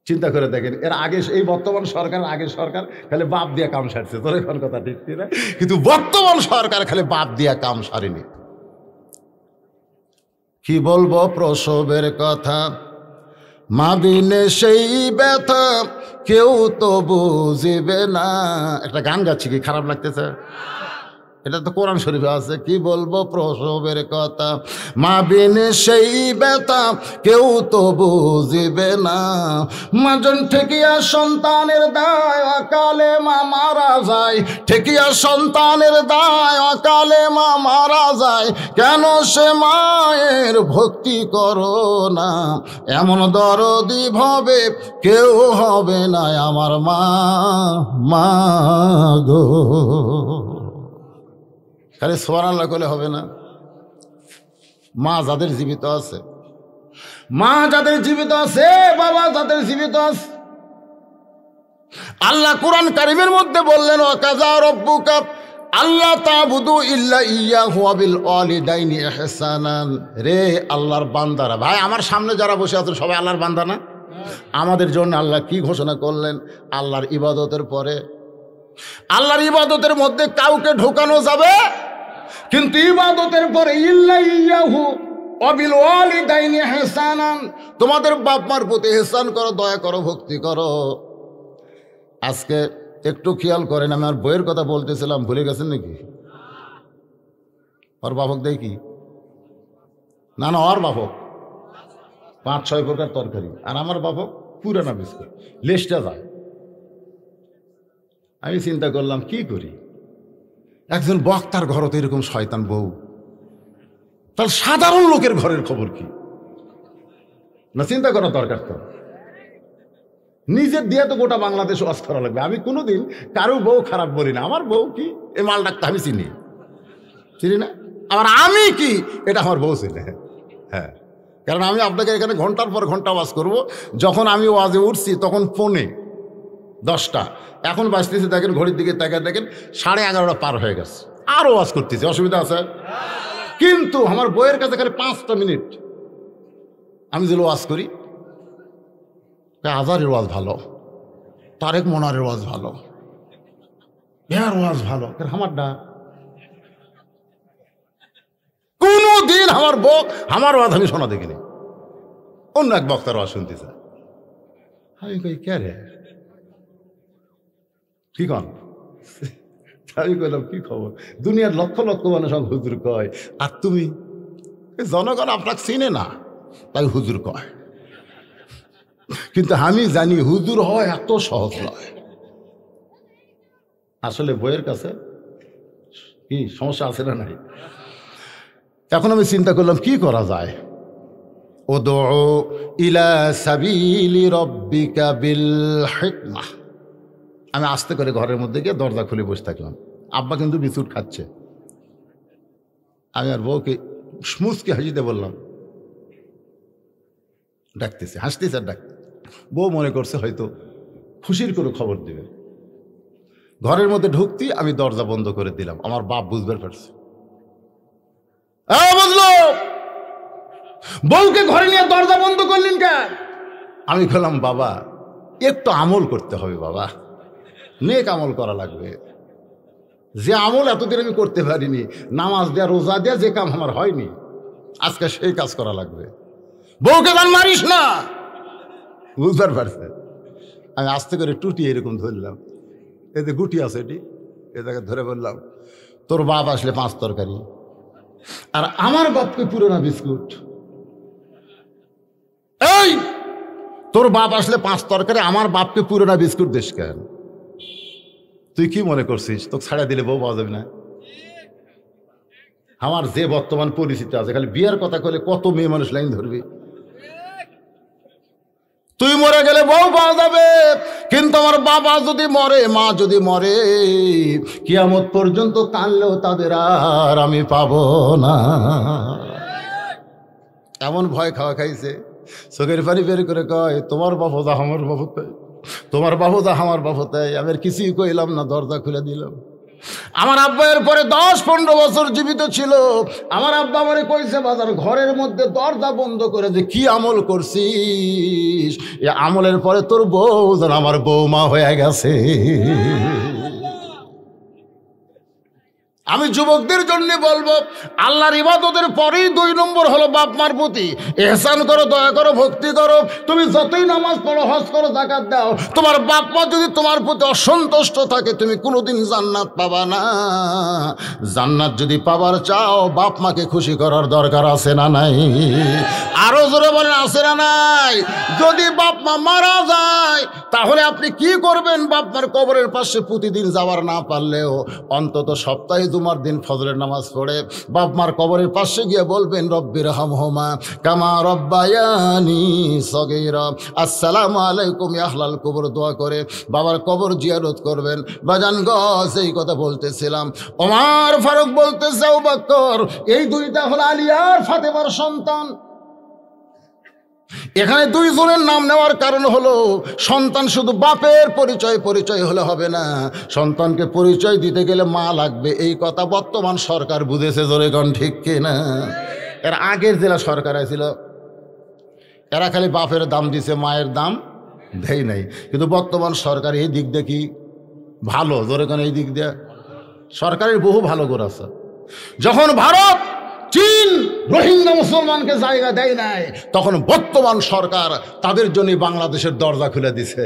চিন্তা করে দেখেন, এর আগে এই বর্তমান সরকার, আগের সরকার খালি বাপ দিয়া কাম সারছে, তোর এখন কথা ঠিক না, কিন্তু বর্তমান সরকার খালি বাপ দিয়া কাম সারেনি। কি বলবো প্রসবের কথা, মা বিনে সেই ব্যথা কেউ তো বুঝিবে না। একটা গান গাচ্ছি, কি খারাপ লাগতেছে? এটা তো কোরআন শরীফে আছে। কি বলবো প্রসবের কথা, মা বিনে সেই ব্যথা কেউ তো বুঝিবে না। মাজন ঠেকিয়া সন্তানের দায়, অকালে মা মারা যায়। ঠেকিয়া সন্তানের দায়, অকালে মা মারা যায়। কেন সে মায়ের ভক্তি করো না? এমন দরদি ভাবে কেউ হবে না আমার মা, মা গো। খালি সুবহানাল্লাহ করলে হবে না। মা যাদের জীবিত আছে, মা যাদের জীবিত আছে, বাবা যাদের জীবিত আছে, আল্লাহ কুরআন কারীমের মধ্যে বললেন, ওয়াকাযা রাব্বুকা আল্লাহ তা'বুদু ইল্লা ইয়্যাহু ওয়া বিল ওয়ালিদাইনি ইহসানান। রে আল্লাহর বান্দারা, ভাই আমার সামনে যারা বসে আছেন সবাই আল্লাহর বান্দা না? আমাদের জন্য আল্লাহ কি ঘোষণা করলেন? আল্লাহর ইবাদতের পরে, আল্লাহর ইবাদতের মধ্যে কাউকে ঢোকানো যাবে, কিন্তু ইবাদতের পরে ইল্লা ইয়্যাহু ওয়া বিল ওয়ালিদাইনি ইহসানান, তোমাদের বাপ মার প্রতি ইহসান করো, দয়া করো, ভক্তি করো। আজকে একটু খেয়াল করেন, আমি আর বইয়ের কথা বলতেছিলাম, ভুলে গেছেন নাকি? ওর বাপক দেয় কি? না না, ওর বাপক 5-6 প্রকার তরকারি, আর আমার বাপক পুরানা বিস্কুট, লেজটা যায়। আমি চিন্তা করলাম, কি করি? একজন বক্তার ঘর তো এরকম শয়তান বউ, তাহলে সাধারণ লোকের ঘরের খবর কি? না চিন্তা করার দরকার তো। নিজের দিয়ে তো গোটা বাংলাদেশ ওয়াজ করা লাগবে। আমি কোনোদিন কারো বউ খারাপ বলি না। আমার বউ কি, এই মাল ডাকতে আমি চিনি, চিনি না। আবার আমি কি, এটা আমার বউ চিনে। হ্যাঁ, কারণ আমি আপনাকে এখানে ঘন্টার পর ঘন্টা ওয়াজ করব। যখন আমি ওয়াজে উঠছি তখন 9:45, এখন বাজতেছে, দেখেন ঘড়ির দিকে তাকায় দেখেন 11:30 পার হয়ে গেছে, আরও ওয়াজ করতেছি। অসুবিধা আছে? কিন্তু আমার বইয়ের কাছে খালি 5টা মিনিট আমি যেগুলো ওয়াজ করি, আজারের ওয়াজ ভালো, তারেক মনারের ওয়াজ ভালো, এর ওয়াজ ভালো, আমারটা কোনদিন আমার বউ আমার ওয়াজ আমি শোনা দেখিনি, অন্য এক বক্তার ওয়াজ শুনতে চায়। আমি কই কে রে, কি কন? আমি কইলাম কি খবর? দুনিয়ার লক্ষ লক্ষ মানুষ আমাকে হুজুর কয়, আর তুমি? জনগণ আপনাকে চিনে না তাই হুজুর কয়, কিন্তু আমি জানি হুজুর হয় এত সহজ নয়। আসলে বইয়ের কাছে কি সমস্যা আছে না নাই? এখন আমি চিন্তা করলাম কি করা যায়। উদউ ইলা সাবিলি রাব্বিকা বিল হিকমাহ। আমি আস্তে করে ঘরের মধ্যে গিয়ে দরজা খুলে বসে থাকলাম। আব্বা কিন্তু বিস্কুট খাচ্ছে। আমি আর বউকে মুচকি হাসিতে বললাম, ডাকতেছে, হাসতেছে আর ডাকতে। বউ মনে করছে হয়তো খুশির কোনো খবর দিবে। ঘরের মধ্যে ঢুকতি আমি দরজা বন্ধ করে দিলাম। আমার বাপ বুঝবার পারছে, বুঝলো বউকে ঘরে নিয়ে দরজা বন্ধ করলেন কেন? আমি বললাম, বাবা একটু আমল করতে হবে, বাবা নেক আমল করা লাগবে। যে আমল এতদিন আমি করতে পারিনি, নামাজ দেয়া রোজা দেয়া যে কাম আমার হয়নি, আজকে সেই কাজ করা লাগবে। বউকে গান মারিস না, বুঝবার পারছে। আমি আস্তে করে টুটি এরকম ধরলাম, এতে গুটি আছে এটি, এটাকে ধরে বললাম, তোর বাপ আসলে 5 তরকারি আর আমার বাপকে পুরোনা বিস্কুট। এই তোর বাপ আসলে 5 তরকারি, আমার বাপকে পুরোনা বিস্কুট দিস কেন? তুই কি মনে করছিস তোকে ছাড়া দিলে বউ পাওয়া যাবে না? আমার যে বর্তমান পরিস্থিতি আছে, খালি বিয়ের কথা কলে কত মেয়ে মানুষ লাইন ধরবি। তুই মরে গেলে বউ পাওয়া যাবে, কিন্তু আমার বাবা যদি মরে, মা যদি মরে, কিয়ামত পর্যন্ত কানলেও তাদের আর আমি পাবো না। এমন ভয় খাওয়া খাইছে, চোখের পানি বের করে কয়, তোমার বাবু দা আমার বাবু তাই, তোমার বাবু দা আমার বাবু তাই। আমি আর কিছুই কইলাম না, দরজা খুলে দিলাম। আমার আব্বা এর পরে 10-15 বছর জীবিত ছিল। আমার আব্বা আমারে কইছে, বাজার ঘরের মধ্যে দরজা বন্ধ করে যে কি আমল করছিস, এই আমলের পরে তোর বউ যেন আমার বৌমা হয়ে গেছে। আমি যুবকদের জন্য বলবো, আল্লাহর ইবাদতের পরেই 2 নম্বর হলো বাপ মার প্রতি ইহসান করো, দয়া করো, ভক্তি করো। তুমি যতই নামাজ পড়ো, হজ করো, যাকাত দাও, তোমার বাপ মা যদি তোমার প্রতি অসন্তুষ্ট থাকে, তুমি কোনোদিন জান্নাত পাবা না। জান্নাত যদি পাবার চাও, বাপ মাকে খুশি করার দরকার আছে না নাই? আরো জোরে বলেন, আছে না নাই? যদি বাপ মা মারা যায়, তাহলে আপনি কি করবেন? বাপ মার কবরের পাশে প্রতিদিন যাওয়ার না পারলেও অন্তত সপ্তাহে জুমার দিন ফজরের নামাজ পড়ে বাপ মার কবরের পাশে গিয়ে বলবেন, রব্বির হামহুমা কামা রব্বায়ানি সগীরা, আসসালামু আলাইকুম ইয়া আহলাল কবর দোয়া করে বাবার কবর জিয়ারত করবেন। বাজান গো, সেই কথা বলতেছিলাম, ওমর ফারুক বলতেছে, আবু বকর, এই 2টা হলো আলী আর ফাতেমার সন্তান। এখানে 2 জনের নাম নেওয়ার কারণ হলো, সন্তান শুধু বাপের পরিচয় হলে হবে না, সন্তানকে পরিচয় দিতে গেলে মা লাগবে। এই কথা বর্তমান সরকার বুঝেছে, জোরে কোন ঠিক কিনা? এর আগের জেলা সরকার ছিল, এরা খালি বাপের দাম দিছে, মায়ের দাম দেয় নাই। কিন্তু বর্তমান সরকার এই দিক দিয়ে কি ভালো, জোরে কোন এই দিক দিয়ে সরকারের বহু ভালো গোড় আছে। যখন ভারত, চীন রোহিঙ্গা মুসলমানকে জায়গা দেয় নাই, তখন বর্তমান সরকার তাদের জন্য বাংলাদেশের দরজা খুলে দিছে।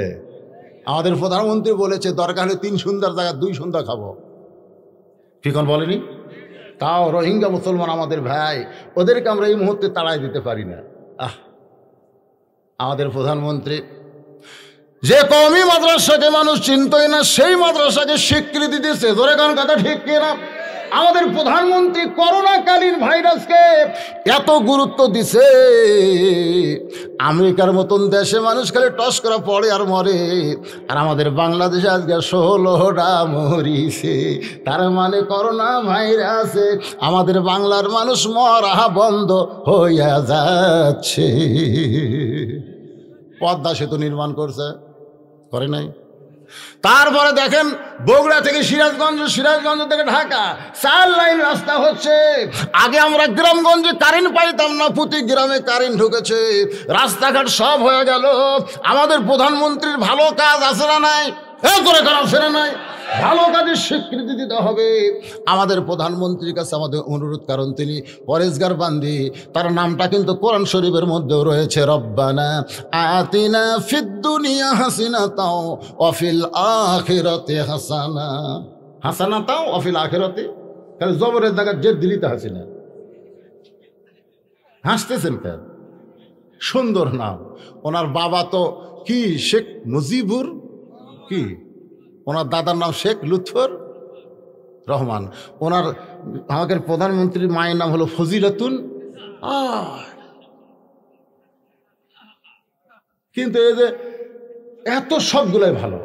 আমাদের প্রধানমন্ত্রী বলেছে, দরকার হলে 3 সন্ধ্যার জায়গায় 2 সন্ধ্যা খাবো। ঠিক বলেনি? তাও রোহিঙ্গা মুসলমান আমাদের ভাই, ওদেরকে আমরা এই মুহূর্তে তাড়াই দিতে পারি না। আমাদের প্রধানমন্ত্রী যে কওমি মাদ্রাসাকে মানুষ চিনতই না, সেই মাদ্রাসাকে স্বীকৃতি দিচ্ছে, ধরে কোন কথা ঠিক কিনা? আমাদের প্রধানমন্ত্রী করোনাকালীন ভাইরাসকে এত গুরুত্ব দিছে, আমেরিকার মতন দেশে মানুষ খালি টস করে পড়ে আর মরে, আর আমাদের বাংলাদেশে আজকে 16টা মরিছে। তার মানে করোনা ভাইরাসে আমাদের বাংলার মানুষ মরা বন্ধ হইয়া যাচ্ছে। পদ্মা সেতু নির্মাণ করছে, করে নাই? তারপরে দেখেন, বগুড়া থেকে সিরাজগঞ্জ, সিরাজগঞ্জ থেকে ঢাকা 4 লাইন রাস্তা হচ্ছে। আগে আমরা গ্রামগঞ্জে কারেন্ট পাইতাম না, প্রতি গ্রামে কারেন্ট ঢুকেছে, রাস্তাঘাট সব হয়ে গেল। আমাদের প্রধানমন্ত্রীর ভালো কাজ আছে না নাই? করে করা আছে না নাই? ভালো কাজের স্বীকৃতি দিতে হবে। আমাদের প্রধানমন্ত্রীর কাছে আমাদের অনুরোধ, কারণ তিনি পরেশগার বান্দি, তার নামটা কিন্তু কোরআন শরীফের মধ্যেও রয়েছে, রব্বানা আতিনা ফিদ দুনিয়া হাসিনাতাও ওয়া ফিল আখিরাতি হাসানা। হাসানাতাও ওয়া ফিল আখিরাতি, তাহলে জবরের জায়গায় জেদ দিলিতে হাসিনা। হাসতেছেন কেন? সুন্দর নাম। ওনার বাবা তো কি শেখ মুজিবুর, কি ওনার দাদার নাম শেখ লুৎফর রহমান, ওনার আমাদের প্রধানমন্ত্রীর মায়ের নাম হলো ফজিলাতুন। কিন্তু এই যে এত সবগুলাই ভালো,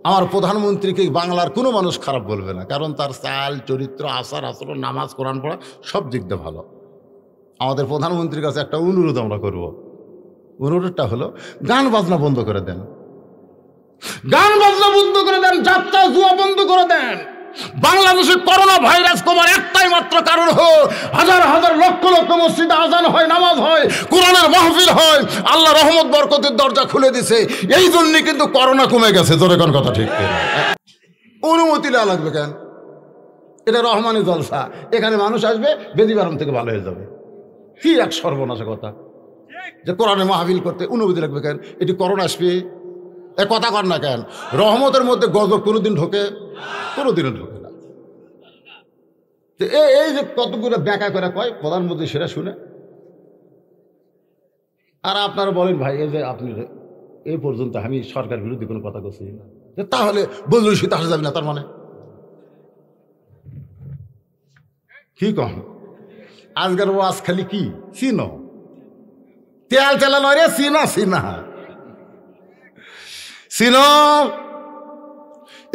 আমার প্রধানমন্ত্রীকে বাংলার কোনো মানুষ খারাপ বলবে না, কারণ তার চাল চরিত্র আচার আচরণ নামাজ কোরআন পড়া সব দিক দিয়ে ভালো। আমাদের প্রধানমন্ত্রীর কাছে একটা অনুরোধ আমরা করব, অনুরোধটা হলো গান বাজনা বন্ধ করে দেন, গান বাজনা বন্ধ করে দেন, যাত্রা জুয়া বন্ধ করে দেন। বাংলাদেশে করোনা ভাইরাস কমার একটাই মাত্র কারণ হলো হাজার হাজার লক্ষ লক্ষ মসজিদে আজান হয়, নামাজ হয়, কোরআনের মাহফিল হয়, আল্লাহ রহমত বরকতের দরজা খুলে দিছে, এই জন্যই কিন্তু করোনা কমে গেছে। জোরে কোন কথা ঠিক কিনা? অনুমতি নেওয়া লাগবে কেন? এটা রহমানি জলসা, এখানে মানুষ আসবে, বেদিবারম থেকে ভালো হয়ে যাবে। কি এক সর্বনাশা কথা যে কোরআনে মাহফিল করতে অনুমতি লাগবে কেন? এটি করোনা আসবে, এ কথা কর না কেন? রহমতের মধ্যে গজব কোনোদিন ঢোকে? কোনোদিনও ঢোকে না। এই যে কতগুলো ব্যাখ্যা করে কয় প্রধানমন্ত্রী, সেটা শুনে আর আপনারা বলেন ভাই, এই যে আপনি এই পর্যন্ত আমি সরকার বিরোধী কোনো কথা করছি না, তাহলে বজলুল শীত আসা যাবে না, তার মানে কি কন? আজকের ওয়াজ খালি কি চিনো, তেল তেলা নয় রে, চিনা চিনা চিনো।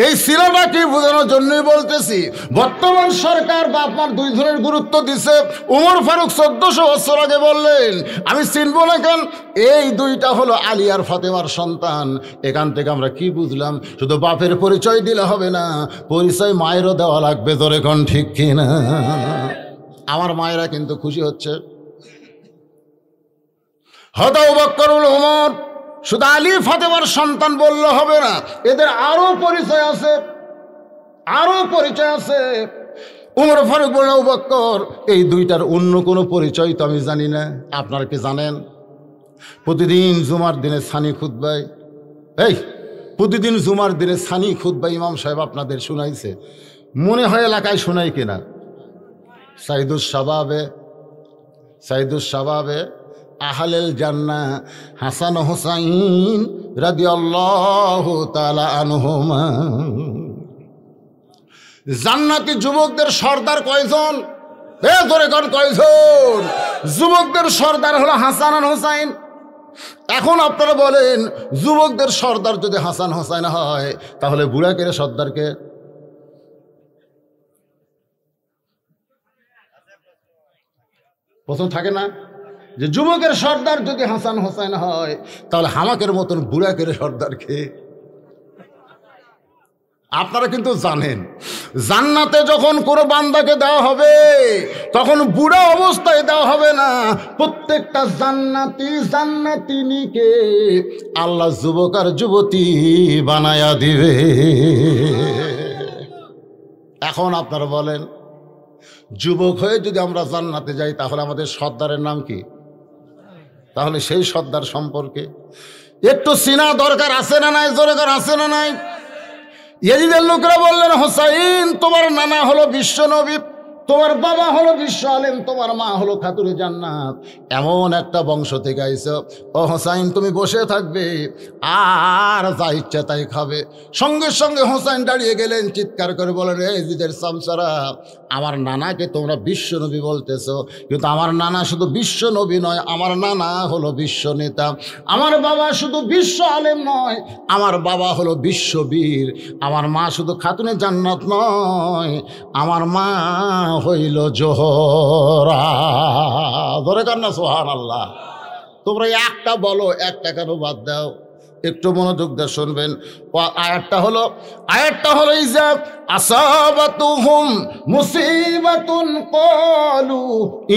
এই সিনেমা কি বোঝানোর জন্যই বলতেছি, বর্তমান সরকার বা আপনার দুই ধরনের গুরুত্ব দিছে। উমর ফারুক 1400 বছর আগে বললেন আমি চিনবো না কেন, এই দুইটা হলো আলী আর ফাতেমার সন্তান। এখান থেকে আমরা কি বুঝলাম? শুধু বাপের পরিচয় দিলে হবে না, পরিচয় মায়েরও দেওয়া লাগবে। ধরে কোন ঠিক কিনা? আমার মায়েরা কিন্তু খুশি হচ্ছে। হয়তো আবু বকর ওমর শুধু আলী ফাতেমার সন্তান বললে হবে না, এদের আরো পরিচয় আছে, আরো পরিচয় আছে। উমর ফারুক বলল আবু বকর, এই দুইটার অন্য কোনো পরিচয় তো আমি জানি না। আপনারা কি জানেন? প্রতিদিন জুমার দিনে সানি খুতবায়, প্রতিদিন জুমার দিনে সানি খুতবায় ইমাম সাহেব আপনাদের শুনাইছে, মনে হয় এলাকায় শোনাই কিনা? সাইদুস শাবাবে আহলেল জান্নাহ হাসান হুসাইন রাদিয়াল্লাহু তাআলা আনহুমা। জান্নাতি যুবকদের সর্দার কয়জন? ধরে কোন কয়জন? যুবকদের সর্দার হলো হাসান আর হুসাইন। এখন আপনারা বলেন, যুবকদের সর্দার যদি হাসান হুসাইন হয়, তাহলে বুড়াকের সর্দারকে? প্রশ্ন থাকে না যে যুবকের সর্দার যদি হাসান হোসেন হয়, তাহলে হামাকের মতন বুড়াকের সর্দারকে? আপনারা কিন্তু জানেন, জান্নাতে যখন কোনো বান্দাকে দেওয়া হবে, তখন বুড়া অবস্থায় দেওয়া হবে না। প্রত্যেকটা জান্নাতিনীকে আল্লাহ যুবক আর যুবতী বানায়া দিবে। এখন আপনারা বলেন, যুবক হয়ে যদি আমরা জান্নাতে যাই, তাহলে আমাদের সর্দারের নাম কি? তাহলে সেই সর্দার সম্পর্কে একটু চিনা দরকার আছে না নাই? দরকার আছে না নাই? ইয়াজিদের লোকেরা বললেন, হোসাইন তোমার নানা হলো বিশ্ব নবী, তোমার বাবা হলো বিশ্ব আলেম, তোমার মা হলো খাতুরে জান্নাত, এমন একটা বংশ থেকে আইছো। ও হোসাইন, তুমি বসে থাকবে আর যা ইচ্ছা তাই খাবে। সঙ্গে সঙ্গে হোসাইন দাঁড়িয়ে গেলেন, চিৎকার করে বলেন, ইয়াজিদের সামসারা, আমার নানাকে তোমরা বিশ্ব নবী বলতেছো, কিন্তু আমার নানা শুধু বিশ্ব নবী নয়, আমার নানা হলো বিশ্ব নেতা। আমার বাবা শুধু বিশ্ব আলেম নয়, আমার বাবা হলো বিশ্ববীর। আমার মা শুধু খাতুনে জান্নাত নয়, আমার মা হইল জোহরা। ধরে কার না সুবহানাল্লাহ। তোমরা একটা বলো, একটা কেন বাদ দাও? একটু মনোযোগ দিয়ে শুনবেন। আয়াতটা হলো ইজা আসাবাতুহুম মুসিবাতুন ক্বালু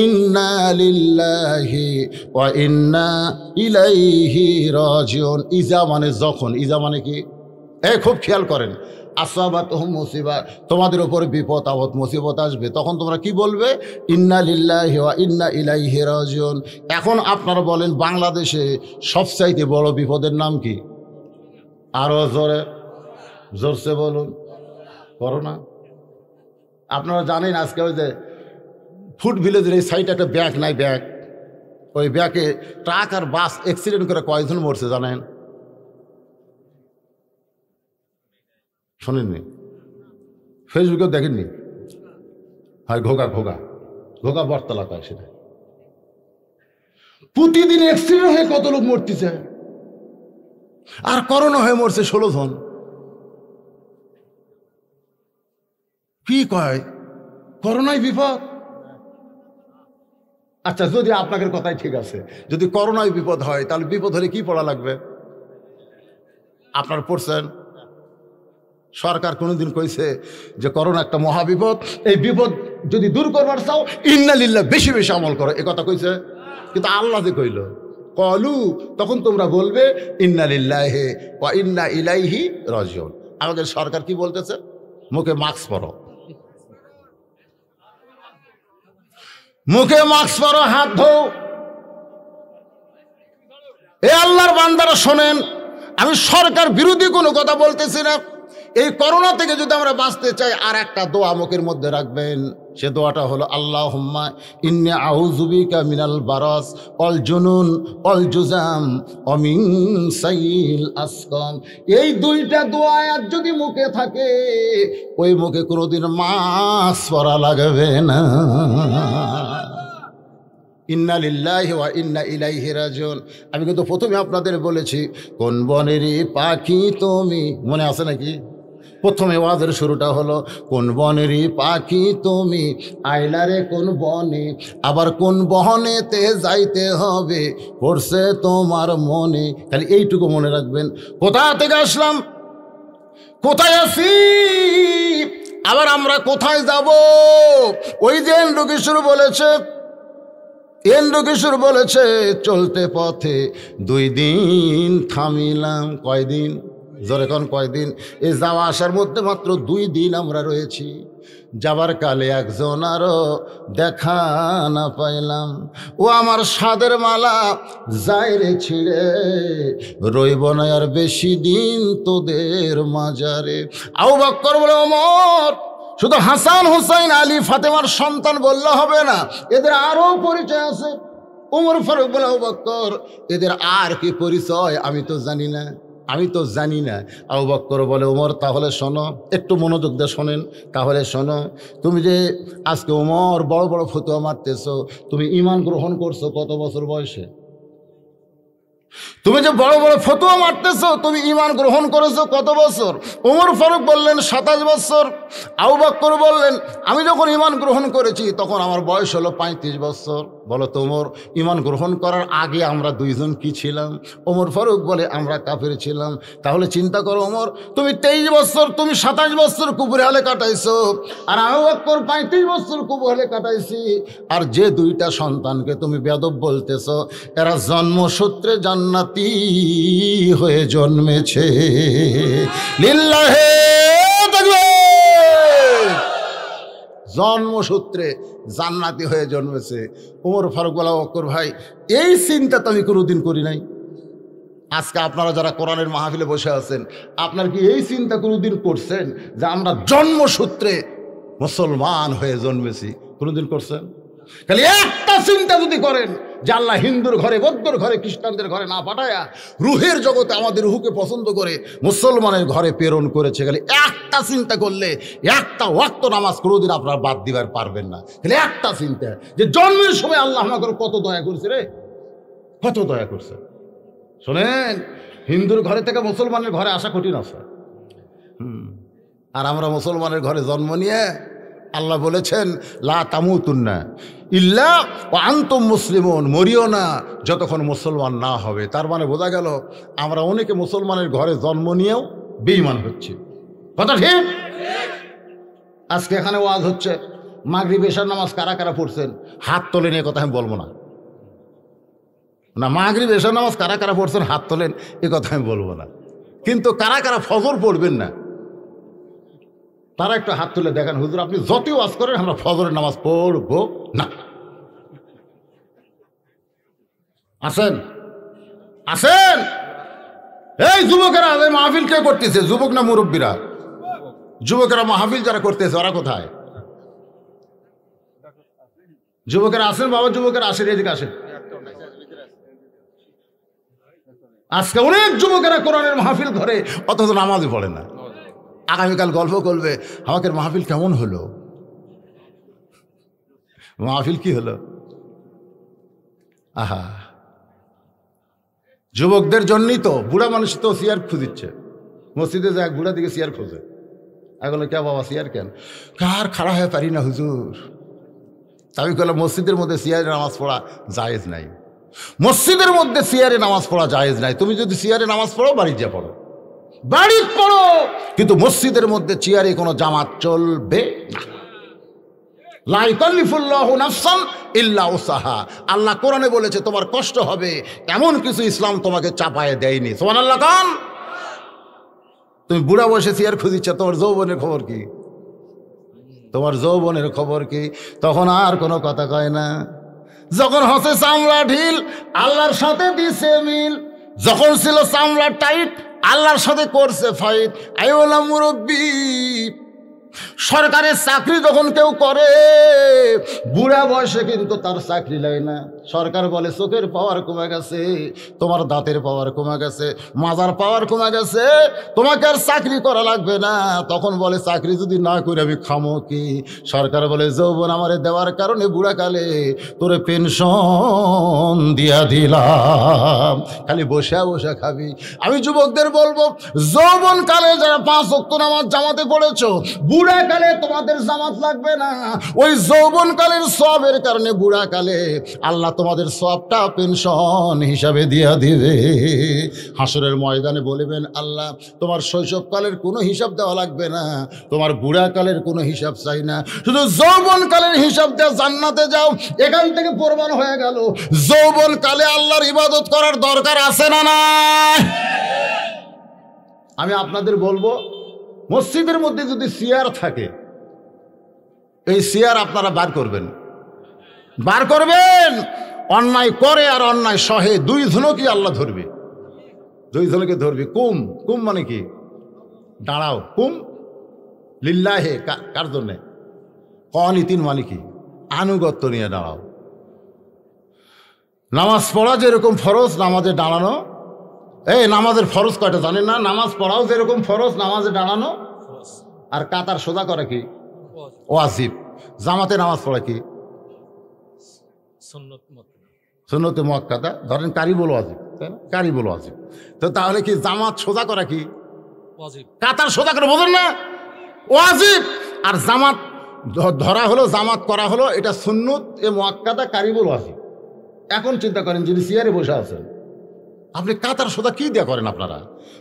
ইন্না লিল্লাহি ওয়া ইন্না ইলাইহি রাজিউন। ইজা মানে যখন, ইজা মানে কি? খুব খেয়াল করেন, আসাবাতহুম মুসিবা, তোমাদের উপর বিপদ আপদ মুসিবত আসবে, তখন তোমরা কি বলবে? ইন্না লিল্লাহি ওয়া ইন্না ইলাইহি রাজিউন। এখন আপনারা বলেন বাংলাদেশে সবচাইতে বড় বিপদের নাম কি? আরো জোরে জোরসে বলুন। করোনা। আপনারা জানেন আজকে ওই যে ফুড ভিলেজের এই সাইডে একটা ব্যাগ নাই, ব্যাগ, ওই ব্যাগে ট্রাক আর বাস অ্যাক্সিডেন্ট করে কয়জন মরছে জানেন? শোনেননি? ফেসবুকেও দেখেননি? হয় ঘোগা ঘোগা ঘোগা বটতলা কয় সেটা। প্রতিদিন অ্যাক্সিডেন্ট হয়ে কত লোক মরতেছে, আর করোনা হয়ে মরছে 16 জন। কি কয় করোনায় বিপদ? আচ্ছা, যদি আপনাদের কথাই ঠিক আছে, যদি করোনায় বিপদ হয় তাহলে বিপদ হলে কি পড়া লাগবে? আপনারা পড়ছেন? সরকার কোনোদিন কইছে যে করোনা একটা মহাবিপদ, এই বিপদ যদি দূর করবার চাও ইন্না লিল্লাহ বেশি বেশি আমল করো, এ কথা কইছে? কিন্তু আল্লাহ যে কইল কলু, তখন তোমরা বলবে ইন্না লিল্লাহি ওয়া ইন্না ইলাইহি রাজিউন। আমাদের সরকার কি বলতেছে? মুখে মাস্ক পরো, মুখে মাস্ক পরো, হাত ধো। এ আল্লাহর বান্দারা শোনেন, আমি সরকার বিরোধী কোনো কথা বলতেছি না। এই করোনা থেকে যদি আমরা বাঁচতে চাই, আর একটা দোয়া মুখের মধ্যে রাখবেন, সে দোয়াটা হলো আল্লাহুম্মা ইন্নী আউযু বিকা মিনাল বারাস ওয়াল জুনুন ওয়াল জুজাম ওয়া মিন সাইয়িল আসকাম। এই দুইটা দোয়া আর যদি মুখে থাকে, ওই মুখে কোনোদিন মাস্ক পরা লাগবে না। ইন্না লিল্লাহি ওয়া ইন্না ইলাইহি রাজিউন। আমি কিন্তু প্রথমে আপনাদের বলেছি, কোন বনেরই পাখি তুমি, মনে আছে নাকি? প্রথমে ওয়াজের শুরুটা হলো কোন বনেরই পাখি তুমি, আইলারে কোন বনে, আবার কোন বহনেতে যাইতে হবে, পড়ছে তোমার মনে। খালি এইটুকু মনে রাখবেন, কোথা থেকে আসলাম, কোথায় আছি, আবার আমরা কোথায় যাব। ওই যে এন্ড্রকিশোর বলেছে, এন্ড্রকিশোর বলেছে, চলতে পথে 2 দিন থামিলাম। কয়দিন? জোরে কোন কয়দিন? এই যাওয়া আসার মধ্যে মাত্র 2 দিন আমরা রয়েছি। যাবার কালে একজন আরো দেখা না পাইলাম, ও আমার সাদের মালা যায় রে ছিঁড়ে, রইব না আর বেশি দিন তোদের মাজারে। আবু বকর বলে, ওমর শুধু হাসান হুসাইন আলী ফাতেমার সন্তান বললে হবে না, এদের আরো পরিচয় আছে। ওমর ফারুক বলে, আবু বকর এদের আর কি পরিচয় আমি তো জানি না, আমি তো জানি না। আবু বকর বলে, ওমর তাহলে শোনো, একটু মনোযোগ দিয়ে শোনেন, তাহলে শোনো, তুমি যে আজকে ওমর বড় বড় ফতোয়া মারতেছো, তুমি ঈমান গ্রহণ করছো কত বছর বয়সে? তুমি যে বড় বড় ফতোয়া মারতেছো, তুমি ঈমান গ্রহণ করেছো কত বছর? ওমর ফারুক বললেন 27 বছর। আবু বকর বললেন, আমি যখন ঈমান গ্রহণ করেছি তখন আমার বয়স হলো 35 বছর। বলো তো ওমর, ঈমান গ্রহণ করার আগে আমরা 2 জন কি ছিলাম? ওমর ফারুক বলে, আমরা কাফের ছিলাম। তাহলে চিন্তা করো ওমর, তুমি 23 বছর, তুমি 27 বছর কুবুরে হালে কাটাইছো, আর আবু বকর 35 বছর কুবুরে হালে কাটাইছি। আর যে 2টা সন্তানকে তুমি বেয়াদব বলতেছো, এরা জন্মসূত্রে জান্নাতি হয়ে জন্মেছে। লিল্লাহে তাকবীর। জন্মসূত্রে জান্নাতি হয়ে জন্মেছে। ওমর ফারুক বলা, বকর ভাই এই চিন্তা তো আমি কোনোদিন করি নাই। আজকে আপনারা যারা কোরআনের মাহফিলে বসে আছেন, আপনার কি এই চিন্তা কোনোদিন করছেন যে আমরা জন্মসূত্রে মুসলমান হয়ে জন্মেছি? কোনোদিন করছেন? খালি একটা চিন্তা যদি করেন যে আল্লাহ হিন্দুর ঘরে, বৌদ্ধর ঘরে, খ্রিস্টানদের ঘরে না পাঠায়া রুহের জগতে আমাদের রুহকে পছন্দ করে মুসলমানের ঘরে প্রেরণ করেছে, খালি একটা চিন্তা করলে একটা ওয়াক্ত নামাজ কোনোদিন আপনারা বাদ দিবার পারবেন না। খালি একটা চিন্তা, যে জন্মের সময় আল্লাহ আমাকে কত দয়া করছে রে, কত দয়া করছে। শোনেন, হিন্দুর ঘরে থেকে মুসলমানের ঘরে আসা কঠিন আছে। আর আমরা মুসলমানের ঘরে জন্ম নিয়ে আল্লাহ বলেছেন লা তামুতুন্না ইল্লা ওয়া আনতুম মুসলিমুন, মরিও না যতক্ষণ মুসলমান না হবে। তার মানে বোঝা গেল আমরা অনেকে মুসলমানের ঘরে জন্ম নিয়েও বেঈমান হচ্ছে। কথা ঠিক? আজকে এখানে ওয়াজ হচ্ছে, মাগরিব এশার নামাজ কারা কারা পড়ছেন হাত তোলেন, এ কথা আমি বলবো না। না, মাগরিব এশার নামাজ কারা কারা পড়ছেন হাত তোলেন, এ কথা আমি বলবো না। কিন্তু কারা কারা ফজর পড়বেন না তারা একটু হাত তুলে দেখান, হুজুর আপনি যতই ওয়াজ করেন আমরা ফজরের নামাজ পড়বো না। আসেন আসেন, এই যুবকেরা এই মাহফিল কে করতেছে? যুবক না মুরব্বীরা? যুবকেরা মাহফিল যারা করতেছে ওরা কোথায়? যুবকেরা আসেন বাবা, যুবকেরা আসেন, এদিকে আসেন। আজকে অনেক যুবকেরা কোরআনের মাহফিল করে অথচ নামাজই পড়ে না। আগামীকাল গল্প করবে আমাকে মাহফিল কেমন হলো, মাহফিল কি হলো। আহা, যুবকদের জন্যই তো বুড়া মানুষ তো চেয়ার খুঁজিচ্ছে, মসজিদে যায় এক বুড়া দিকে চেয়ার খোঁজে, এখন কে বাবা চেয়ার কেন? কার খাড়া হয়ে পারি না হুজুর। আমি বললাম মসজিদের মধ্যে চেয়ারে নামাজ পড়া জায়েজ নাই, মসজিদের মধ্যে চেয়ারে নামাজ পড়া জায়েজ নাই। তুমি যদি চেয়ারে নামাজ পড়ো বাড়ি যা পড়ো, বাড়ি পড়ো, কিন্তু মসজিদের মধ্যে চেয়ারে কোনো জামাত চলবে না। লা ইউকাল্লিফুল্লাহু নাফসান ইল্লা উসাহা। আল্লাহ কোরআনে বলেছে তোমার কষ্ট হবে, এমন কিছু ইসলাম তোমাকে চাপায়ে দেয়নি। সুবহানাল্লাহ কান। তুমি বুড়া বসে চেয়ার খুঁজিচ্ছ, তোমার যৌবনের খবর কি? তোমার যৌবনের খবর কি? তখন আর কোনো কথা কয় না। যখন হসে চামড়া ঢিল আল্লাহর সাথে দিছে মিল, যখন ছিল চামড়া টাইট আল্লাহর সাথে করছে ফাইট। আইওলা মুরব্বী, সরকারের চাকরি যখন কেউ করে বুড়া বয়সে কিন্তু তার চাকরি লাগে না। সরকার বলে চোখের পাওয়ার কমে গেছে, তোমার দাঁতের পাওয়ার কমে গেছে, মাজার পাওয়ার কমে গেছে, তোমাকে আর চাকরি করা লাগবে না। তখন বলে চাকরি যদি না করে আমি খামো কি? সরকার বলে যৌবন আমারে দেওয়ার কারণে বুড়াকালে তোরে পেনশন দিয়া দিলাম, খালি বসে বসে খাবি। আমি যুবকদের বলবো, যৌবন কালে যারা 5 ওয়াক্ত নামাজ জামাতে পড়েছো, বুড়াকালে তোমাদের জামাত লাগবে না। ওই যৌবনকালের সওয়াবের কারণে বুড়াকালে আল্লাহ তোমাদের সওয়াবটা পেনশন হিসাবে দিয়া দিবে। হাসরের ময়দানে বলবেন, আল্লাহ তোমার শৈশবকালের কোনো হিসাব দেওয়া লাগবে না, তোমার বুড়াকালের কোনো হিসাব চাই না, শুধু যৌবনকালের হিসাব দেওয়া জান্নাতে যাও। এখান থেকে প্রমাণ হয়ে গেল যৌবনকালে আল্লাহর ইবাদত করার দরকার আছে না নাই? আমি আপনাদের বলবো, মসজিদের মধ্যে যদি চেয়ার থাকে, এই চেয়ার আপনারা বার করবেন, বার করবেন। অন্যায় করে আর অন্যায় সহে দুই জনকে আল্লাহ ধরবে, দুই জনকে ধরবে। কুম, কুম মানে কি? দাঁড়াও। কুম লিল্লাহে, কার জন্যে? কনিতিন মানে কি? আনুগত্য নিয়ে দাঁড়াও। নামাজ পড়া যেরকম ফরজ নামাজে দাঁড়ানো, এই নামাজের ফরজ কয়টা জানেন না? নামাজ পড়াও যেরকম ফরজ নামাজে দাঁড়ানো, আর কাতার সোজা করা কি ওয়াজিব। জামাতে নামাজ পড়া কি সুন্নতে মুআক্কাদা। ধরেন কারিবুল ওয়াজিব, তাই না? কারিবুল ওয়াজিব। তো তাহলে কি জামাত সোজা করা কি ওয়াজিব? কাতার সোজা করে বোঝেন না? ওয়াজিব। আর জামাত ধরা হলো, জামাত করা হলো, এটা সুন্নত এ মুআক্কাদা কারিবুল ওয়াজিব। এখন চিন্তা করেন, যদি চেয়ারে বসে আছেন আপনি কাতার সোজা কি দিয়ে করেন? আপনারা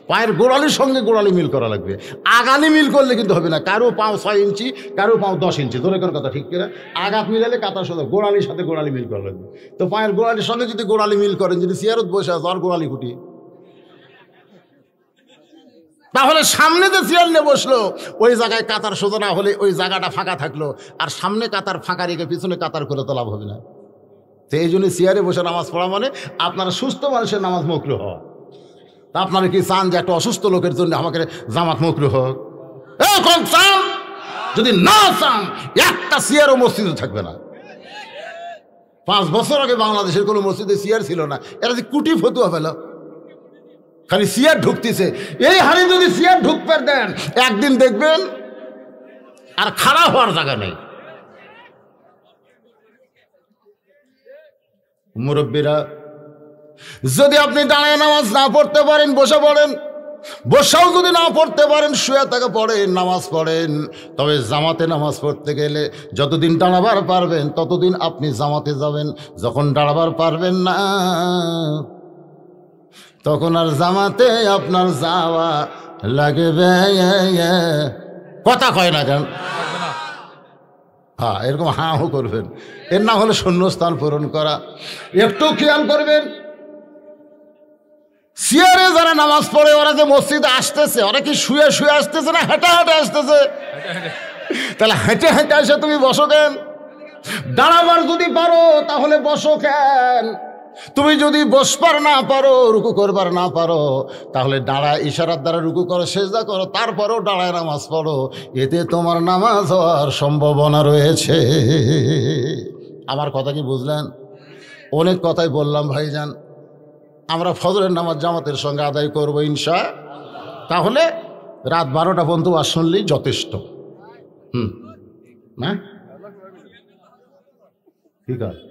পায়ের গোড়ালির সঙ্গে গোড়ালি মিল করা লাগবে। আগালি মিল করলে কিন্তু হবে না। কারো পাও 6 ইঞ্চি, কারো পাও 10 ইঞ্চি, ধরে কোন কথা ঠিক কিনা? আঘাত মিলালে কাতার সোজা গোড়ালির সাথে গোড়ালি মিল করা লাগবে। তো পায়ের গোড়ালির সঙ্গে যদি গোড়ালি মিল করেন, যদি চেয়ারত বসে আছে আর গোড়ালি কুটি, তাহলে সামনে যে চেয়ার নিয়ে বসলো ওই জায়গায় কাতার সোজা না হলে ওই জায়গাটা ফাঁকা থাকলো, আর সামনে কাতার ফাঁকা রেখে পিছনে কাতার করে তো লাভ হবে না। তো এই জন্য চেয়ারে বসে নামাজ পড়া মানে আপনারা সুস্থ মানুষের নামাজ মকরুহ হওয়া। তা আপনারা কি চান যে একটা অসুস্থ লোকের জন্য আমাকে জামাত মকরুহ হোক? চান? যদি না চান, একটা চেয়ারও মসজিদে থাকবে না। 5 বছর আগে বাংলাদেশের কোনো মসজিদে চেয়ার ছিল না, এরা যে কুটি ফতুয়া পেল, খালি চেয়ার ঢুকতেছে। এই হারে যদি চেয়ার ঢুকতে দেন, একদিন দেখবেন আর খাড়া হওয়ার জায়গা নেই। মুরব্বীরা, যদি আপনি দাঁড়ায় নামাজ না পড়তে পারেন বসে পড়েন, বসাও যদি না পড়তে পারেন শুয়ে থেকে পড়েন, নামাজ পড়েন। তবে জামাতে নামাজ পড়তে গেলে যতদিন দাঁড়াবার পারবেন ততদিন আপনি জামাতে যাবেন। যখন দাঁড়াবার পারবেন না তখন আর জামাতে আপনার যাওয়া লাগবে। কথা কয় না কেন? হ্যাঁ, এরকম হাঁ হু করবেন। এর নাম হলো শূন্যস্থান পূরণ করা। একটু খেয়াল করবেন, চেয়ারে যারা নামাজ পড়ে ওরা যে মসজিদে আসতেছে, ওরা কি শুয়ে শুয়ে আসতেছে না হেঁটে হেঁটে আসতেছে? তাহলে হেঁটে হেঁটে এসে তুমি বসো কেন? দাঁড়াবার যদি পারো তাহলে বসো কেন? তুমি যদি বসবার না পারো, রুকু করবার না পারো, তাহলে দাঁড়ায় ইশারার দ্বারা রুকু করো, সেজদা করো, তারপরও দাঁড়ায় নামাজ পড়ো। এতে তোমার নামাজ হওয়ার সম্ভাবনা রয়েছে। আমার কথা কি বুঝলেন? অনেক কথাই বললাম ভাইজান। আমরা ফজরের নামাজ জামাতের সঙ্গে আদায় করবো ইনশা। তাহলে রাত 12টা পর্যন্ত ওয়াজ শুনলেই যথেষ্ট। না ঠিক আছে,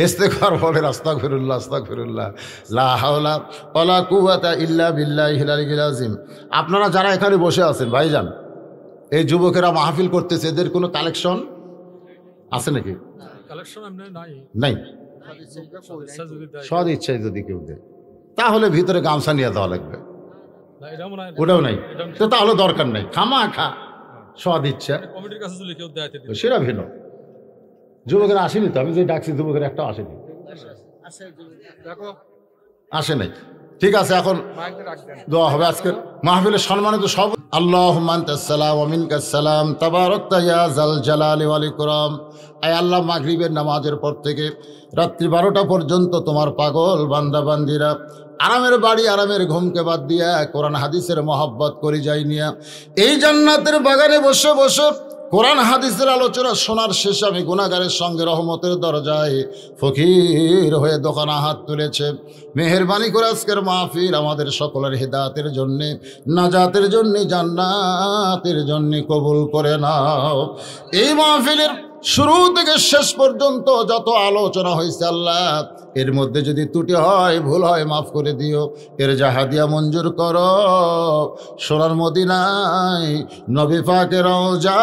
ইস্তেগফার বলেন, আস্তাগফিরুল্লাহ আস্তাগফিরুল্লাহ, লা হাওলা ওয়ালা কুওয়াতা ইল্লা বিল্লাহিল আলিয়্যিল আযীম। আপনারা যারা এখানে বসে আছেন ভাইজান, এই যুবকেরা মাহফিল করতেছে, এদের কোনো কালেকশন আছে নাকি? কালেকশন নাই। সদ ইচ্ছায় যদি কেউ দেয় তাহলে ভিতরে গামছা নিয়ে দেওয়া লাগবে, ওটাও নাই। তো তাহলে দরকার নেই, খামা খা সদ ইচ্ছা সেটা ভিন্ন। যুবকেরা আসেনি তো, আমি যে ডাকছি যুবকের একটা আসেনি, আসে নাই। ঠিক আছে, এখন দোয়া হবে আজকের মাহফিলের সম্মানিত সব। আল্লাহুম্মা আনতাস সালাম ওয়া মিনকাস সালাম তাবারাকতা ইয়া যাল জালালি ওয়াল ইকরাম। আয় আল্লাহ, মাগরিবের নামাজের পর থেকে রাত্রি 12টা পর্যন্ত তোমার পাগল বান্দা বান্দিরা আরামের বাড়ি আরামের ঘুমকে বাদ দিয়া কোরআন হাদিসের মহব্বত করে যাই নিয়া এই জান্নাতের বাগানে বসে বসে কোরআন হাদিসের আলোচনা শোনার শেষে আমি গুনাহগারের সঙ্গে রহমতের দরজায় ফকির হয়ে দোকানে হাত তুলেছে। মেহেরবানি করে আজকের মাহফিল আমাদের সকলের হিদায়াতের জন্যে, নাজাতের জন্যে, জান্নাতের জন্যে কবুল করে নাও। এই মাহফিলের শুরু থেকে শেষ পর্যন্ত যত আলোচনা হয়েছে আল্লাহ, এর মধ্যে যদি ত্রুটি হয়, ভুল হয়, মাফ করে দিও। এর জাহাদিয়া মঞ্জুর করো। সোনার মদিনায় নবী পাকের রওজা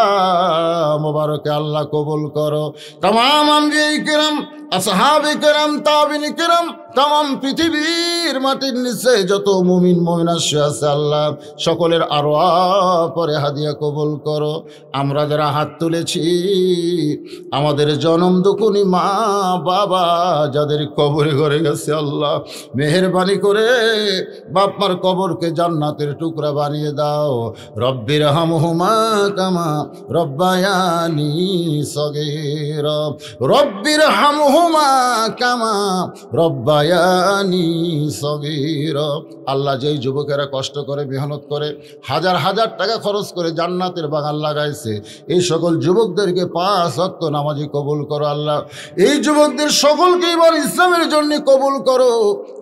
মোবারকে আল্লাহ কবুল করো। তামাম আম্বিয়ায়ে কিরাম, আসহাবে কিরাম, তাবিঈন কিরাম, তামাম পৃথিবীর মাটির নিচে যত মুমিন মুমিনা আছে আল্লাহ, সকলের আরওয়াহ পরে হাদিয়া কবুল করো। আমরা যারা হাত তুলেছি, আমাদের জনম দুকুনি মা বাবা যাদের কবরে ঘরে গেছে আল্লাহ, মেহেরবানি করে বাপ মার কবরকে জান্নাতের টুকরা বানিয়ে দাও। রব্বির হামহুমা কামা রব্বায়ানি সগীরা, রব্বির হামহুমা কামা রব্বায়ানি সগীরা। আল্লাহ, যেই যুবকেরা কষ্ট করে মেহনত করে হাজার হাজার টাকা খরচ করে জান্নাতের বাগান লাগাইছে, এই সকল যুবকদেরকে 5 ওয়াক্ত নামাজি কবুল করো আল্লাহ। এই যুবকদের সকলকে এবার ইসলামের জন্য কবুল করো।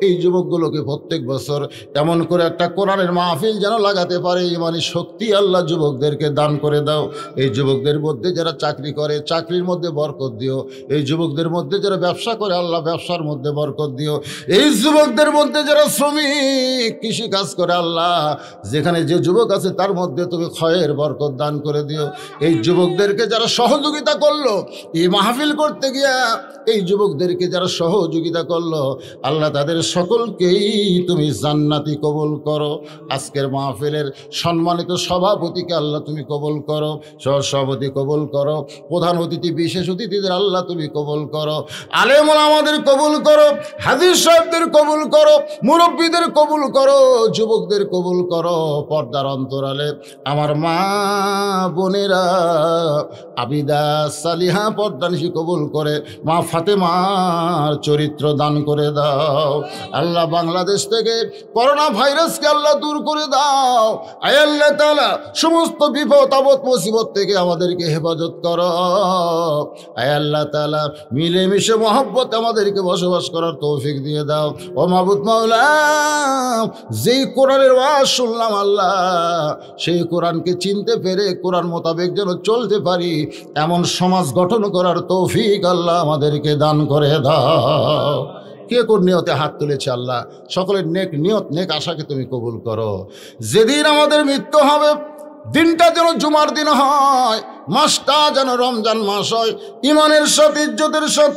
এই যুবকগুলোকে প্রত্যেক বছর এমন করে একটা কোরআনের মাহফিল যেন লাগাতে পারে, ইমানি শক্তি আল্লাহ যুবকদেরকে দান করে দাও। এই যুবকদের মধ্যে যারা চাকরি করে, চাকরির মধ্যে বরকত দিও। এই যুবকদের মধ্যে যারা ব্যবসা করে আল্লাহ, ব্যবসার মধ্যে বরকত দিও। এই যুবকদের মধ্যে যারা শ্রমিক, কৃষি কাজ করে আল্লাহ, যেখানে যে যুবক আছে তার মধ্যে তুমি খয়ের বরকত দান করে দিও। এই যুবকদেরকে যারা সহযোগিতা করলো এই মাহফিল করতে গিয়া, এই যুবকদেরকে যারা সহযোগিতা করলো আল্লাহ, তাদের সকলকেই তুমি জান্নাতি কবুল করো। আজকের মাহফিলের সম্মানিত সভাপতিকে আল্লাহ তুমি কবুল করো, সহসভাপতি কবুল করো, প্রধান অতিথি বিশেষ অতিথিদের আল্লাহ তুমি কবুল করো, আলেম ওলামাদের কবুল করো, হাদিস সাহেবদের কবুল করো, মুরব্বীদের কবুল করো, যুবকদের কবুল করো। পর্দার অন্তরালে আমার মা বোনেরা আবিদা সালিহা পর্দানিশী কবুল করে মা ফাতেমার চরিত্র দান করে দাও আল্লাহ। বাংলাদেশ থেকে করোনা ভাইরাসকে আল্লাহ দূর করে দাও। আয় আল্লাহ তাআলা, সমস্ত বিপদ আপদ মুসিবত থেকে আমাদেরকে হেফাজত করো। আয় আল্লাহ তাআলা, মিলেমিশে মহব্বত আমাদেরকে বসবাস করার তৌফিক দিয়ে দাও। ও মাবুদ মাওলা, যেই কোরআনের ওয়াজ শুনলাম আল্লাহ, সেই কোরআনকে চিনতে পেরে কোরআন মোতাবেক যেন চলতে পারি, এমন সমাজ গঠন করার তৌফিক আল্লাহ আমাদেরকে দান করে দাও। কে কোন নিয়তে হাত তুলেছে আল্লাহ, সকলের নেক নিয়ত, নেক আশাকে তুমি কবুল করো। যেদিন আমাদের মৃত্যু হবে, দিনটা যেন জুমার দিন হয়, মাসটা যেন রমজান মাস হয়, ইমানের সাথে, ইজ্জতের সাথে।